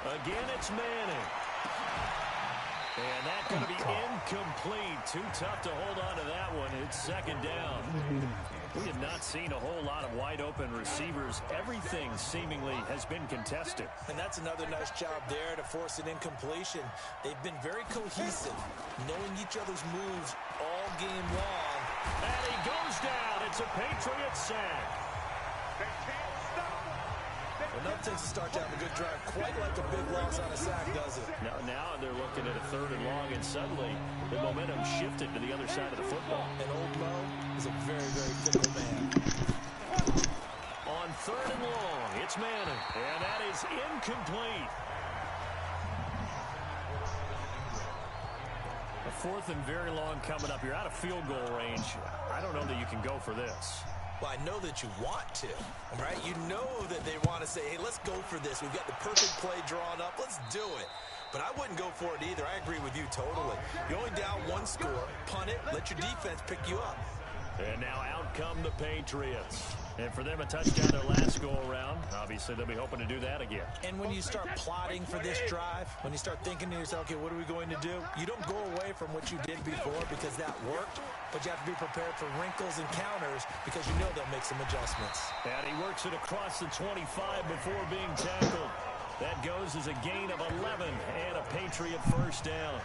Again, it's Manning. And that's going to be incomplete. Too tough to hold on to that one. It's second down. We have not seen a whole lot of wide-open receivers. Everything seemingly has been contested. And that's another nice job there to force an incompletion. They've been very cohesive, knowing each other's moves all game long. And he goes down. It's a Patriots sack. Enough takes to start to have a good drive, quite like a big loss on a sack, does it? Now they're looking at a 3rd and long, and suddenly the momentum shifted to the other side of the football. And old Mo is a very, very fickle man. On 3rd and long, it's Manning, and that is incomplete. A 4th and very long coming up. You're out of field goal range. I don't know that you can go for this. Well, I know that you want to, right? You know that they want to say, hey, let's go for this. We've got the perfect play drawn up. Let's do it. But I wouldn't go for it either. I agree with you totally. You're only down 1 score. Punt it. Let your defense pick you up. And now out come the Patriots. And for them, a touchdown their last go-around. Obviously, they'll be hoping to do that again. And when you start plotting for this drive, when you start thinking to yourself, okay, what are we going to do? You don't go away from what you did before because that worked, but you have to be prepared for wrinkles and counters because you know they'll make some adjustments. And he works it across the 25 before being tackled. That goes as a gain of 11 and a Patriot first down.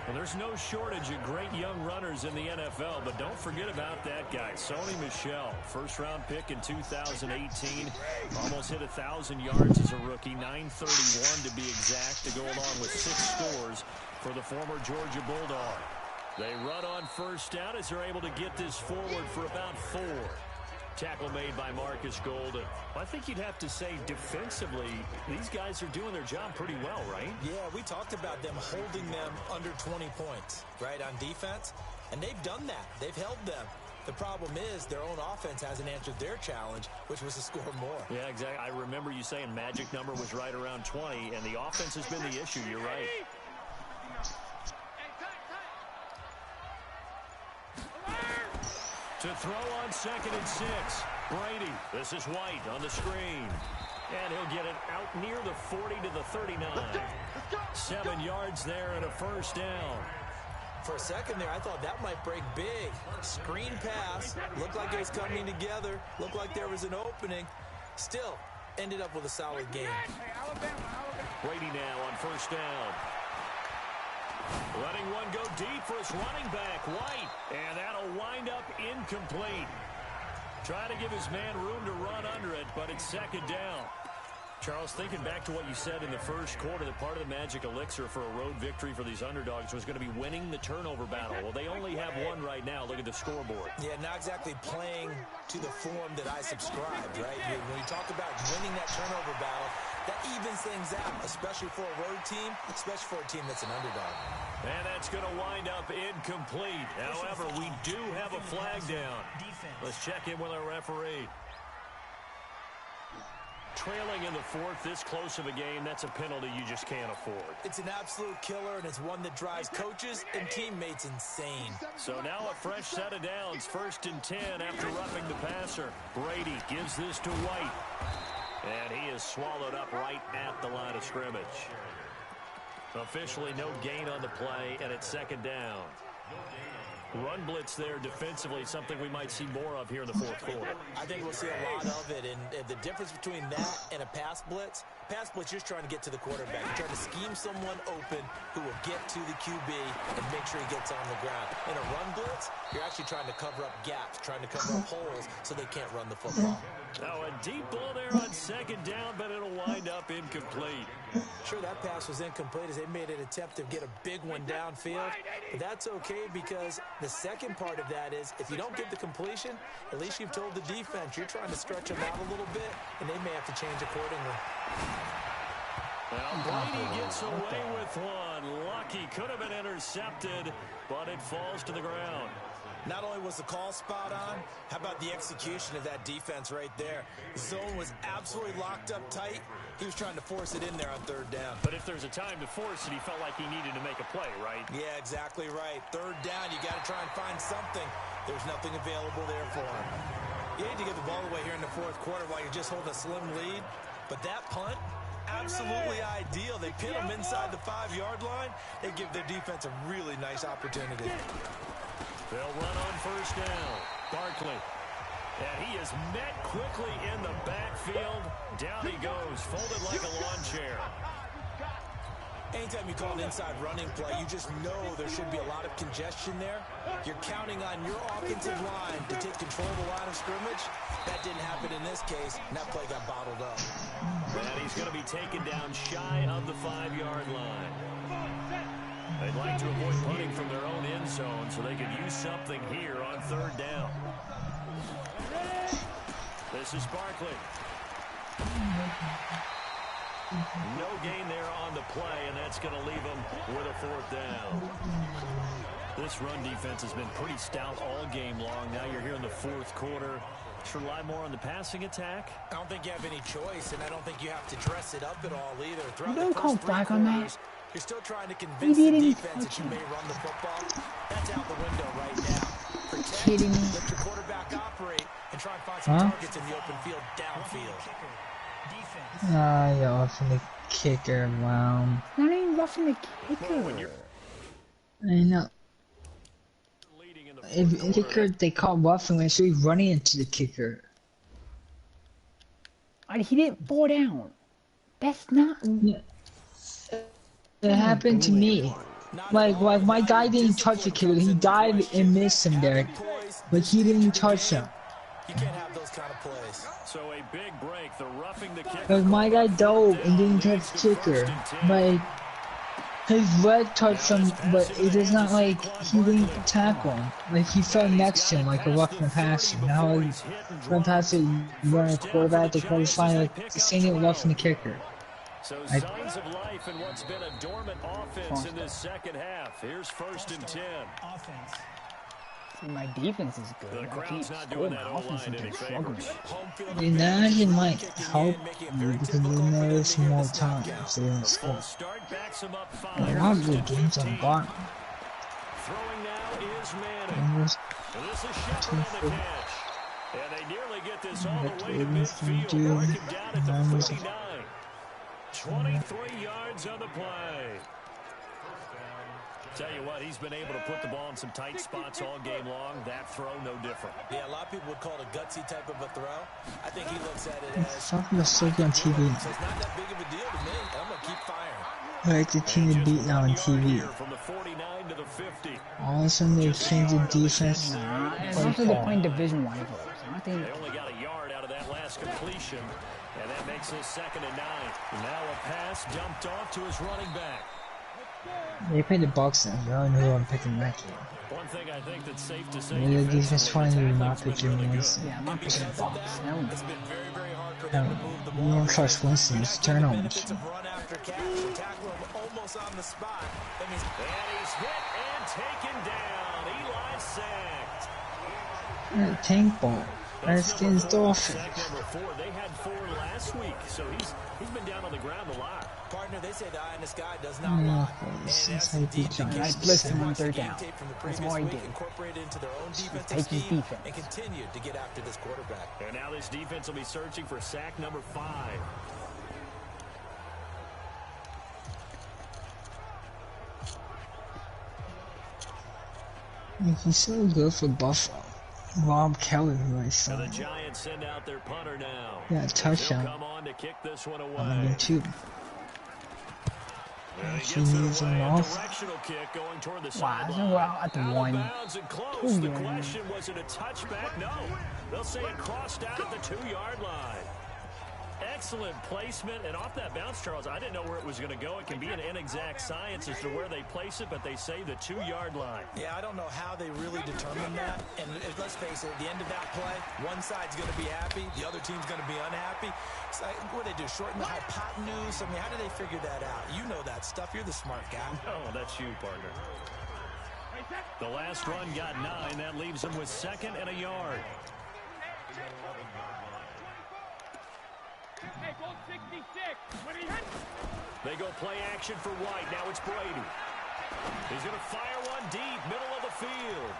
Well, there's no shortage of great young runners in the NFL, but don't forget about that guy, Sony Michel. First-round pick in 2018. Almost hit 1,000 yards as a rookie, 931 to be exact, to go along with 6 scores for the former Georgia Bulldog. They run on first down as they're able to get this forward for about 4. Tackle made by Marcus Golden. I think you'd have to say defensively, these guys are doing their job pretty well, right? Yeah, we talked about them holding them under 20 points, right, on defense. And they've done that. They've held them. The problem is their own offense hasn't answered their challenge, which was to score more. Yeah, exactly. I remember you saying magic number was right around 20, and the offense has been the issue. You're right. To throw on 2nd and 6. Brady. This is White on the screen. And he'll get it out near the 40 to the 39. 7 yards there and a first down. For a second there, I thought that might break big. Screen pass. Looked like it was coming together. Looked like there was an opening. Still, ended up with a solid game. Brady now on first down. Letting one go deep for his running back, White. And that'll wind up incomplete. Trying to give his man room to run under it, but it's 2nd down. Charles, thinking back to what you said in the first quarter, that part of the magic elixir for a road victory for these underdogs was going to be winning the turnover battle. Well, they only have one right now. Look at the scoreboard. Yeah, not exactly playing to the form that I subscribed, right? When you talk about winning that turnover battle, that evens things out, especially for a road team, especially for a team that's an underdog. And that's going to wind up incomplete. However, we do have a flag down. Let's check in with our referee. Trailing in the 4th, this close of a game, that's a penalty you just can't afford. It's an absolute killer, and it's one that drives coaches and teammates insane. So now a fresh set of downs, 1st and 10 after roughing the passer. Brady gives this to White. And he is swallowed up right at the line of scrimmage. Officially no gain on the play, and it's 2nd down. Run blitz there defensively, something we might see more of here in the 4th quarter. I think we'll see a lot of it, and the difference between that and a pass blitz, you're just trying to get to the quarterback. You're trying to scheme someone open who will get to the QB and make sure he gets on the ground. In a run blitz, you're actually trying to cover up gaps, trying to cover up holes so they can't run the football. Now a deep ball there on 2nd down, but it'll wind up incomplete. Sure, that pass was incomplete as they made an attempt to get a big one downfield, but that's okay because the second part of that is if you don't get the completion, at least you've told the defense you're trying to stretch them out a little bit, and they may have to change accordingly. Well, Brady gets away with one. Lucky, could have been intercepted, but it falls to the ground. Not only was the call spot on, how about the execution of that defense right there? The zone was absolutely locked up tight. He was trying to force it in there on 3rd down. But if there's a time to force it, he felt like he needed to make a play, right? Yeah, exactly right. 3rd down, you got to try and find something. There's nothing available there for him. You need to get the ball away here in the 4th quarter while you're just holding a slim lead. But that punt, absolutely ideal. They pin them inside the 5-yard line. They give their defense a really nice opportunity. They'll run on 1st down. Barkley. And he is met quickly in the backfield. Down he goes, folded like a lawn chair. Anytime you call an inside running play, you just know there should be a lot of congestion there. You're counting on your offensive line to take control of the line of scrimmage. That didn't happen in this case, and that play got bottled up. And he's going to be taken down shy of the 5-yard line. They'd like to avoid punting from their own end zone so they could use something here on 3rd down. This is Barkley. No gain there on the play, and that's going to leave them with a 4th down. This run defense has been pretty stout all game long. Now you're here in the 4th quarter. Should rely more on the passing attack. I don't think you have any choice, and I don't think you have to dress it up at all either. Throughout Don't the call first 3 back on that. quarters, you're still trying to convince the defense that you may run the football. That's out the window right now. Protect, Kidding me. let your quarterback operate, and try and find some targets in the open field downfield. Ah, you're roughing the kicker, wow. Not even roughing the kicker. I know. If kicker, they call roughing when he's running into the kicker. He didn't fall down. That's not... Yeah. It happened to me. Like my guy didn't touch the kicker. He dived and missed him there, but he didn't touch him. You can't have those kind of plays. So a big break. The roughing the kicker. Like my guy dove and didn't touch the kicker. Like His leg touched him, but it is not like he didn't tackle him. Like he fell next to him like a roughing passer. Now like run past it, you run a quarterback, the quarterback's fine, like the same roughing the kicker. So signs of life in what's been a dormant offense in this second half. Here's 1st and 10. Offense. See, my defense is good. The I crowd's can't not score. doing My that offense O-line has any been struggling. favors. The Imagine might help you because then there's more time if they don't A score. full start backs him up 5. A lot of good games on the bottom. Throwing now is Madden. And And this is Shepard on the catch. And they nearly get this all the way to midfield. Break him down at the 49. 23 yards on the play. Tell you what, he's been able to put the ball in some tight spots all game long. That throw, no different. Yeah, a lot of people would call it a gutsy type of a throw. I think he looks at it as something that's still on TV. so it's not that big of a deal to me. I'm gonna keep firing. I like the team to beat now on TV. From the 49 to the 50. All of a sudden they change the defense. It's also they're playing Division 1 football. So I think They only got a yard out of that last completion, and that makes this 2nd and 9. Now a pass dumped off to his running back. They played the Bucks now. I don't know who I'm picking that game. One thing I think that's safe to say, Maybe the defense finally will not pick Jim Winston. yeah, I'm not picking Bucks. Hell no. It's been very, very hard for them to move the You ball. don't trust Winston. It's turnovers. Benefits of run after catch. To tackle him almost on the spot. That means And he's hit and taken down. Eli sacked. Tank ball. Redskins Dolphins. Sack number 4. They had 4 last week, so he's been down on the ground a lot. partner, they say the eye in the sky does not lie. And Since that's I indeed beat the John. case. I blitzed him They on watched the 3rd game down. tape from the That's previous all I week, did. incorporate it into their own defensive take his scheme, defense. and continue to get after this quarterback. And now this defense will be searching for sack number 5. He's so good for Buffalo. Rob Kelly, who I And saw. the Giants send out their punter now. Yeah, He'll touchdown. come on to kick this one away. I'm going to. And he She gets it needs away. him A off. directional kick going toward the Wow, sideline. well, at the Out of 1. bounds and close. The question, was it a touchback? No. They'll say it crossed out at the 2-yard line. Excellent placement, and off that bounce, Charles, I didn't know where it was going to go. It can be an inexact science as to where they place it, but they say the 2-yard line. Yeah, I don't know how they really determine that. And let's face it, at the end of that play, one side's going to be happy, the other team's going to be unhappy. It's like, what do they do, shorten the hypotenuse? I mean, how do they figure that out? You know that stuff. You're the smart guy. Oh, that's you, partner. The last run got 9. That leaves them with 2nd and a yard. They go play action for White. Now it's Brady. He's going to fire one deep, middle of the field.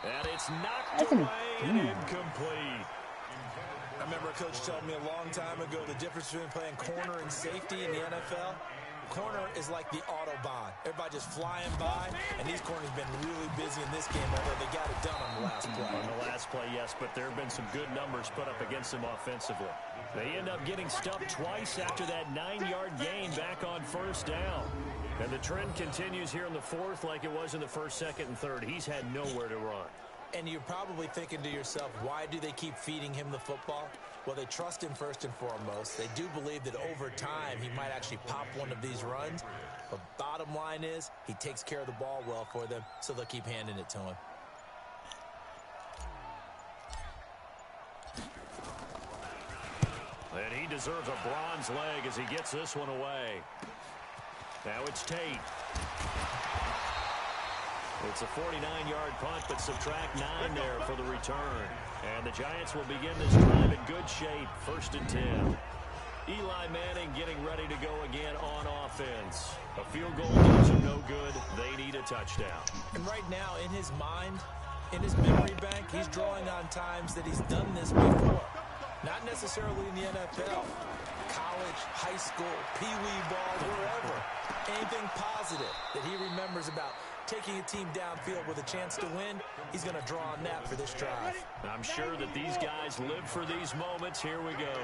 And it's knocked away and incomplete. I remember a coach told me a long time ago the difference between playing corner and safety in the NFL. Corner is like the Autobahn. Everybody just flying by, and these corners have been really busy in this game, although they got it done on the last play. On the last play, yes, but there have been some good numbers put up against them offensively. They end up getting stuffed twice after that 9-yard gain back on 1st down. And the trend continues here in the 4th like it was in the 1st, 2nd, and 3rd. He's had nowhere to run. And you're probably thinking to yourself, why do they keep feeding him the football? Well, they trust him first and foremost. They do believe that over time he might actually pop one of these runs. But bottom line is he takes care of the ball well for them, so they'll keep handing it to him. And he deserves a bronze leg as he gets this one away. Now it's Tate. It's a 49-yard punt, but subtract 9 there for the return. And the Giants will begin this drive in good shape, 1st and 10. Eli Manning getting ready to go again on offense. A field goal does them no good. They need a touchdown. And right now, in his mind, in his memory bank, he's drawing on times that he's done this before. Not necessarily in the NFL. College, high school, pee-wee ball, wherever. Anything positive that he remembers about taking a team downfield with a chance to win, he's going to draw on that for this drive. I'm sure that these guys live for these moments. Here we go.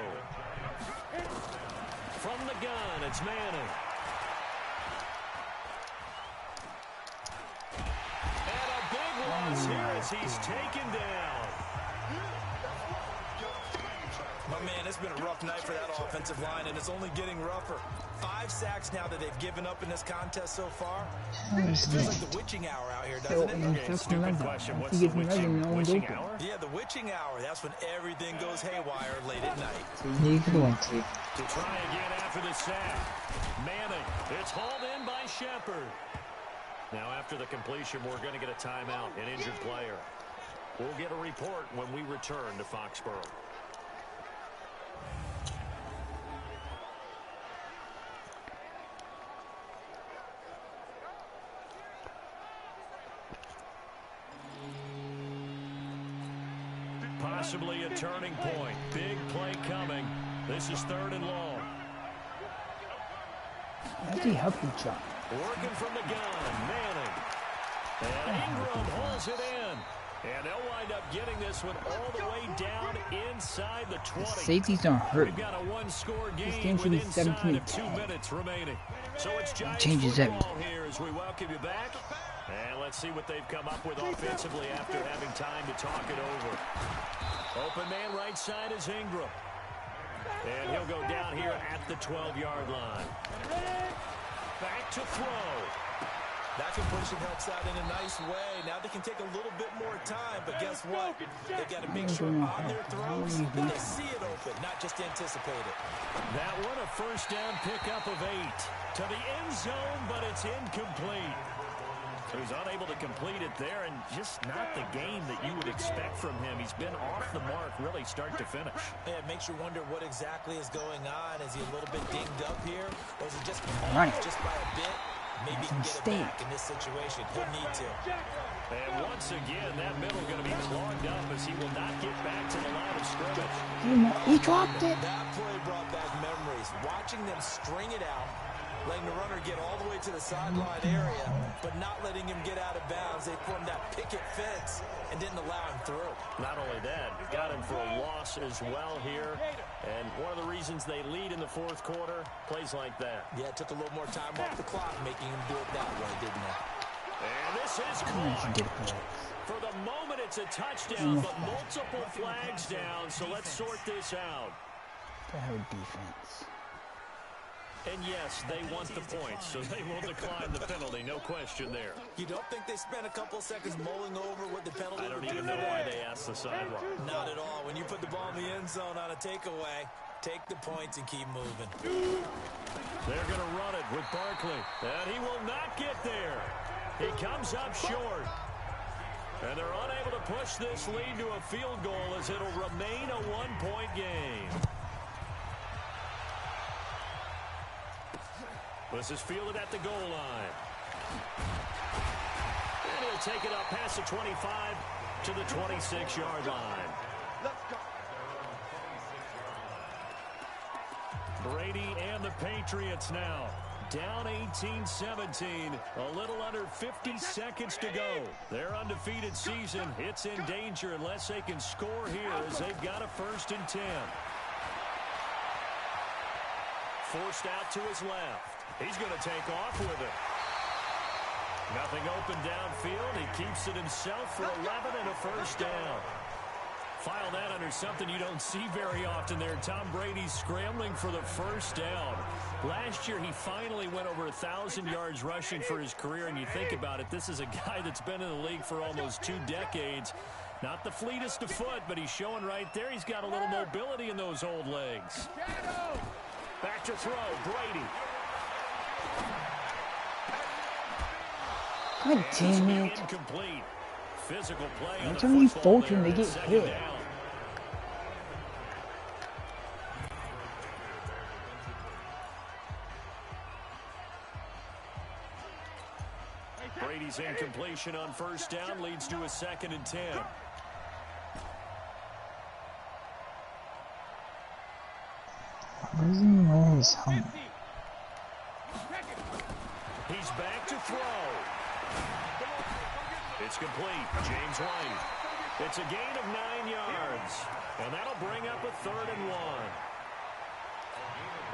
From the gun, it's Manning. And a big loss here as he's taken down. My man, it's been a rough night for that offensive line, and it's only getting rougher. 5 sacks now that they've given up in this contest so far. Who's Feels that? like the witching hour out here, doesn't it? Okay, stupid question. What's the witching hour? Yeah, the witching hour. That's when everything goes haywire late at night. So you could want to. To try again after the sack. Manning. It's hauled in by Shepard. Now after the completion, we're going to get a timeout, an injured player. We'll get a report when we return to Foxborough. Possibly a turning point. Big play coming. This is 3rd and long. How's he help you, John? Working from the gun. Manning. And Ingram holds it in. And they'll wind up getting this one all the way down inside the 20. The safeties aren't hurt. We've got a one-score game game should be with inside 17-10. of 2 minutes remaining. So it's Giants Changes football everything. here as we welcome you back. And let's see what they've come up with offensively after having time to talk it over. Open man right side is Ingram. And he'll go down here at the 12-yard line. Back to throw. That completion helps out in a nice way. Now they can take a little bit more time, but guess what? They've got to make sure on their throws that they see it open, not just anticipate it. That one a first down pickup of 8 to the end zone, but it's incomplete. So he's unable to complete it there, and just not the game that you would expect from him. He's been off the mark really start to finish. Yeah, it makes you wonder what exactly is going on. Is he a little bit dinged up here, or is it just Right. off just by a bit? Maybe he can get it back in this situation. He'll need to. And once again, that middle going to be clogged up as he will not get back to the line of scrimmage. He dropped it. That play brought back memories. Watching them string it out, letting the runner get all the way to the sideline area, but not letting him get out of bounds. They formed that picket fence and didn't allow him through. Not only that, got him for a loss as well here. And one of the reasons they lead in the 4th quarter, plays like that. Yeah, it took a little more time off the clock, making him do it that way, didn't it? And this is caught. For the moment, it's a touchdown, but multiple flags down, so let's sort this out. The hell defense. And yes, they want the points, so they will decline the penalty, no question there. You don't think they spent a couple seconds mulling over what the penalty I don't would even do know today? why they asked the sideline. Not at all. When you put the ball in the end zone on a takeaway, take the points and keep moving. They're going to run it with Barkley, and he will not get there. He comes up short. And they're unable to push this lead to a field goal as it'll remain a 1-point game. This is fielded at the goal line. And he'll take it up past the 25 to the 26-yard line. Brady and the Patriots now down 18-17, a little under 50 seconds to go. Their undefeated season, it's in danger unless they can score here as they've got a 1st and 10. Forced out to his left. He's going to take off with it. Nothing open downfield. He keeps it himself for 11 and a first down. File that under something you don't see very often there. Tom Brady scrambling for the first down. Last year, he finally went over 1,000 yards rushing for his career, and you think about it, this is a guy that's been in the league for almost 2 decades. Not the fleetest of foot, but he's showing right there he's got a little mobility in those old legs. Back to throw, Brady. God damn it. Incomplete. Physical play on That's the only football 14 there they on get 2nd hit. down. Brady's incompletion on first down leads to a 2nd and 10. Doesn't wear his helmet. He's back to throw. It's complete. James White. It's a gain of 9 yards. And that'll bring up a 3rd and 1.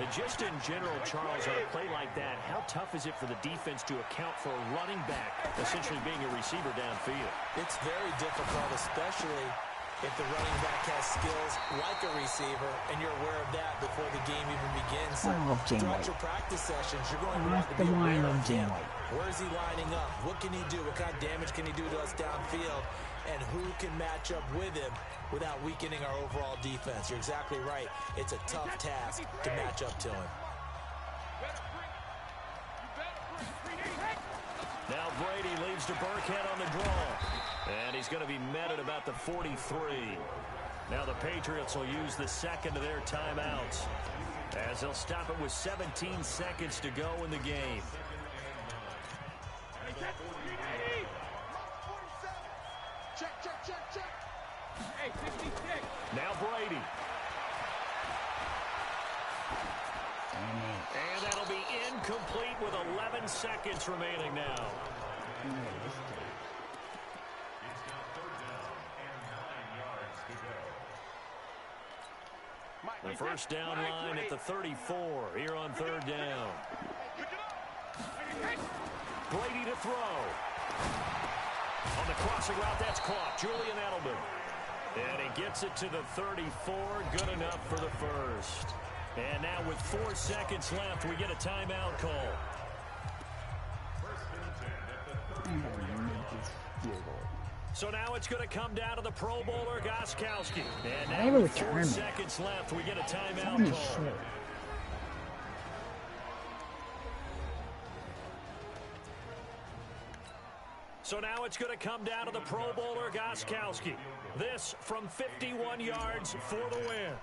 And just in general, Charles, on a play like that, how tough is it for the defense to account for a running back essentially being a receiver downfield? It's very difficult, especially if the running back has skills like a receiver, and you're aware of that before the game even begins. So I love Jane throughout White. your practice sessions, you're going to That's want to the be one I aware love of Jane him. White. Where is he lining up? What can he do? What kind of damage can he do to us downfield? And who can match up with him without weakening our overall defense? You're exactly right. It's a tough task to match up to him. Now Brady leaves to Burkhead on the draw. And he's going to be met at about the 43. Now the Patriots will use the second of their timeouts, as they'll stop it with 17 seconds to go in the game. Now Brady. And that'll be incomplete with 11 seconds remaining now. The first down line at the 34 here on third down. Brady to throw. On the crossing route, that's caught. Julian Edelman. And he gets it to the 34. Good enough for the first. And now with 4 seconds left, we get a timeout call. So now it's going to come down to the Pro Bowler, Gostkowski. And now with 4 seconds left, we get a timeout call. So now it's going to come down to the Pro Bowler, Gostkowski. This from 51 yards for the win.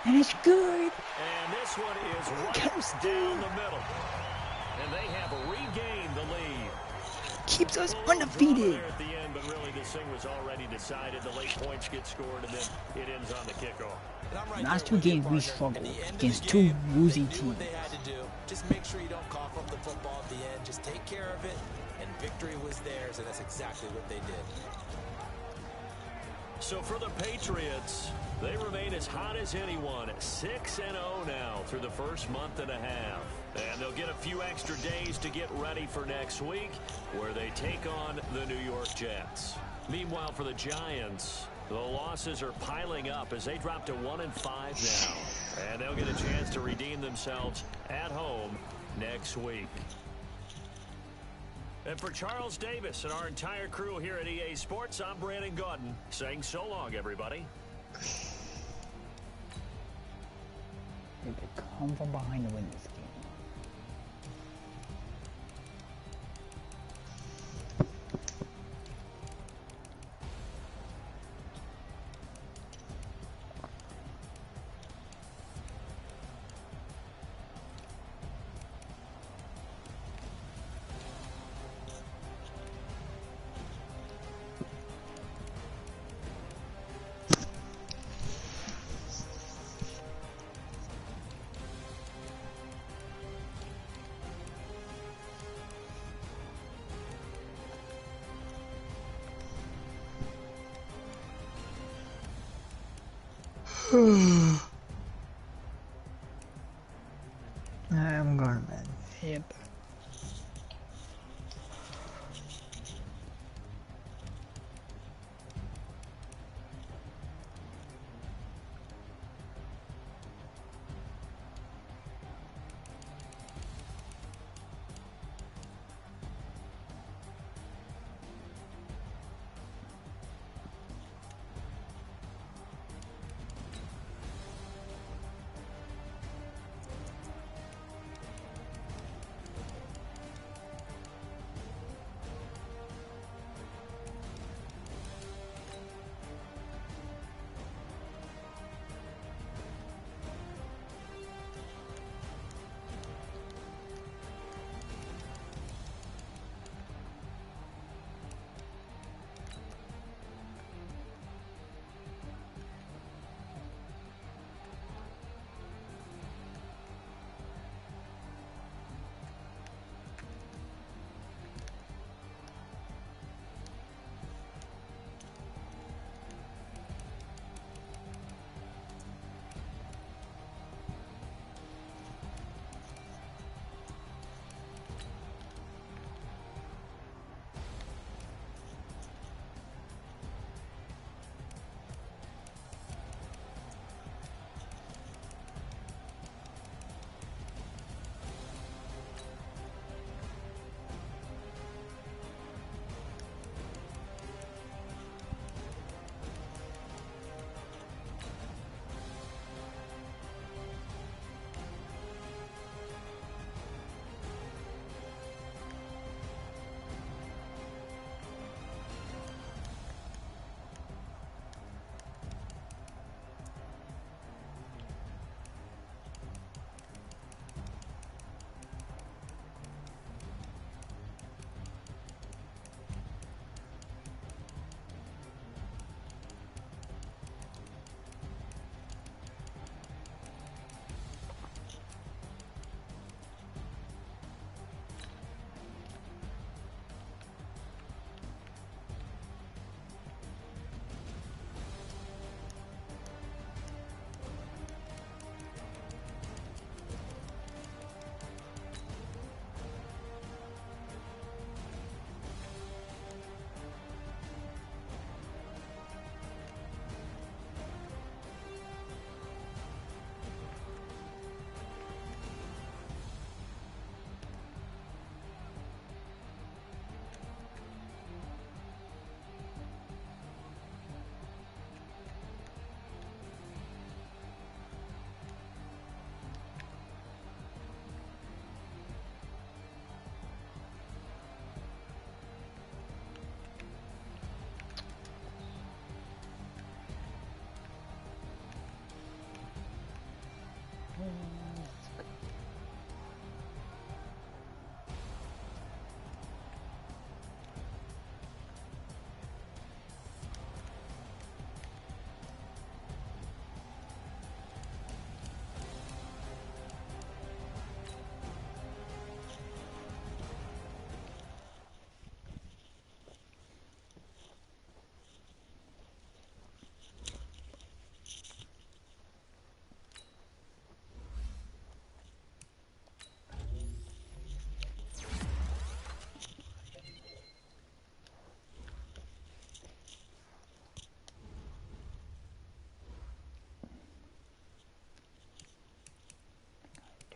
And it's good. And this one is right down the middle. And they have regained the lead. Keeps us undefeated. There at the end, but really this thing was already decided. The late points get scored, and then it ends on the kickoff. Last 2 games we struggled against 2 woozy teams. They had to do. Just make sure you don't cough up the football at the end. Just take care of it, and victory was theirs, and that's exactly what they did. So for the Patriots, they remain as hot as anyone, 6-0 now through the first month and a half. And they'll get a few extra days to get ready for next week, where they take on the New York Jets. Meanwhile, for the Giants, the losses are piling up as they drop to 1-5 now. And they'll get a chance to redeem themselves at home next week. And for Charles Davis and our entire crew here at EA Sports, I'm Brandon Gaudin saying so long, everybody. They could come from behind to win this game. I'm going to bed. Yep.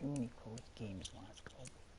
too many close games last couple.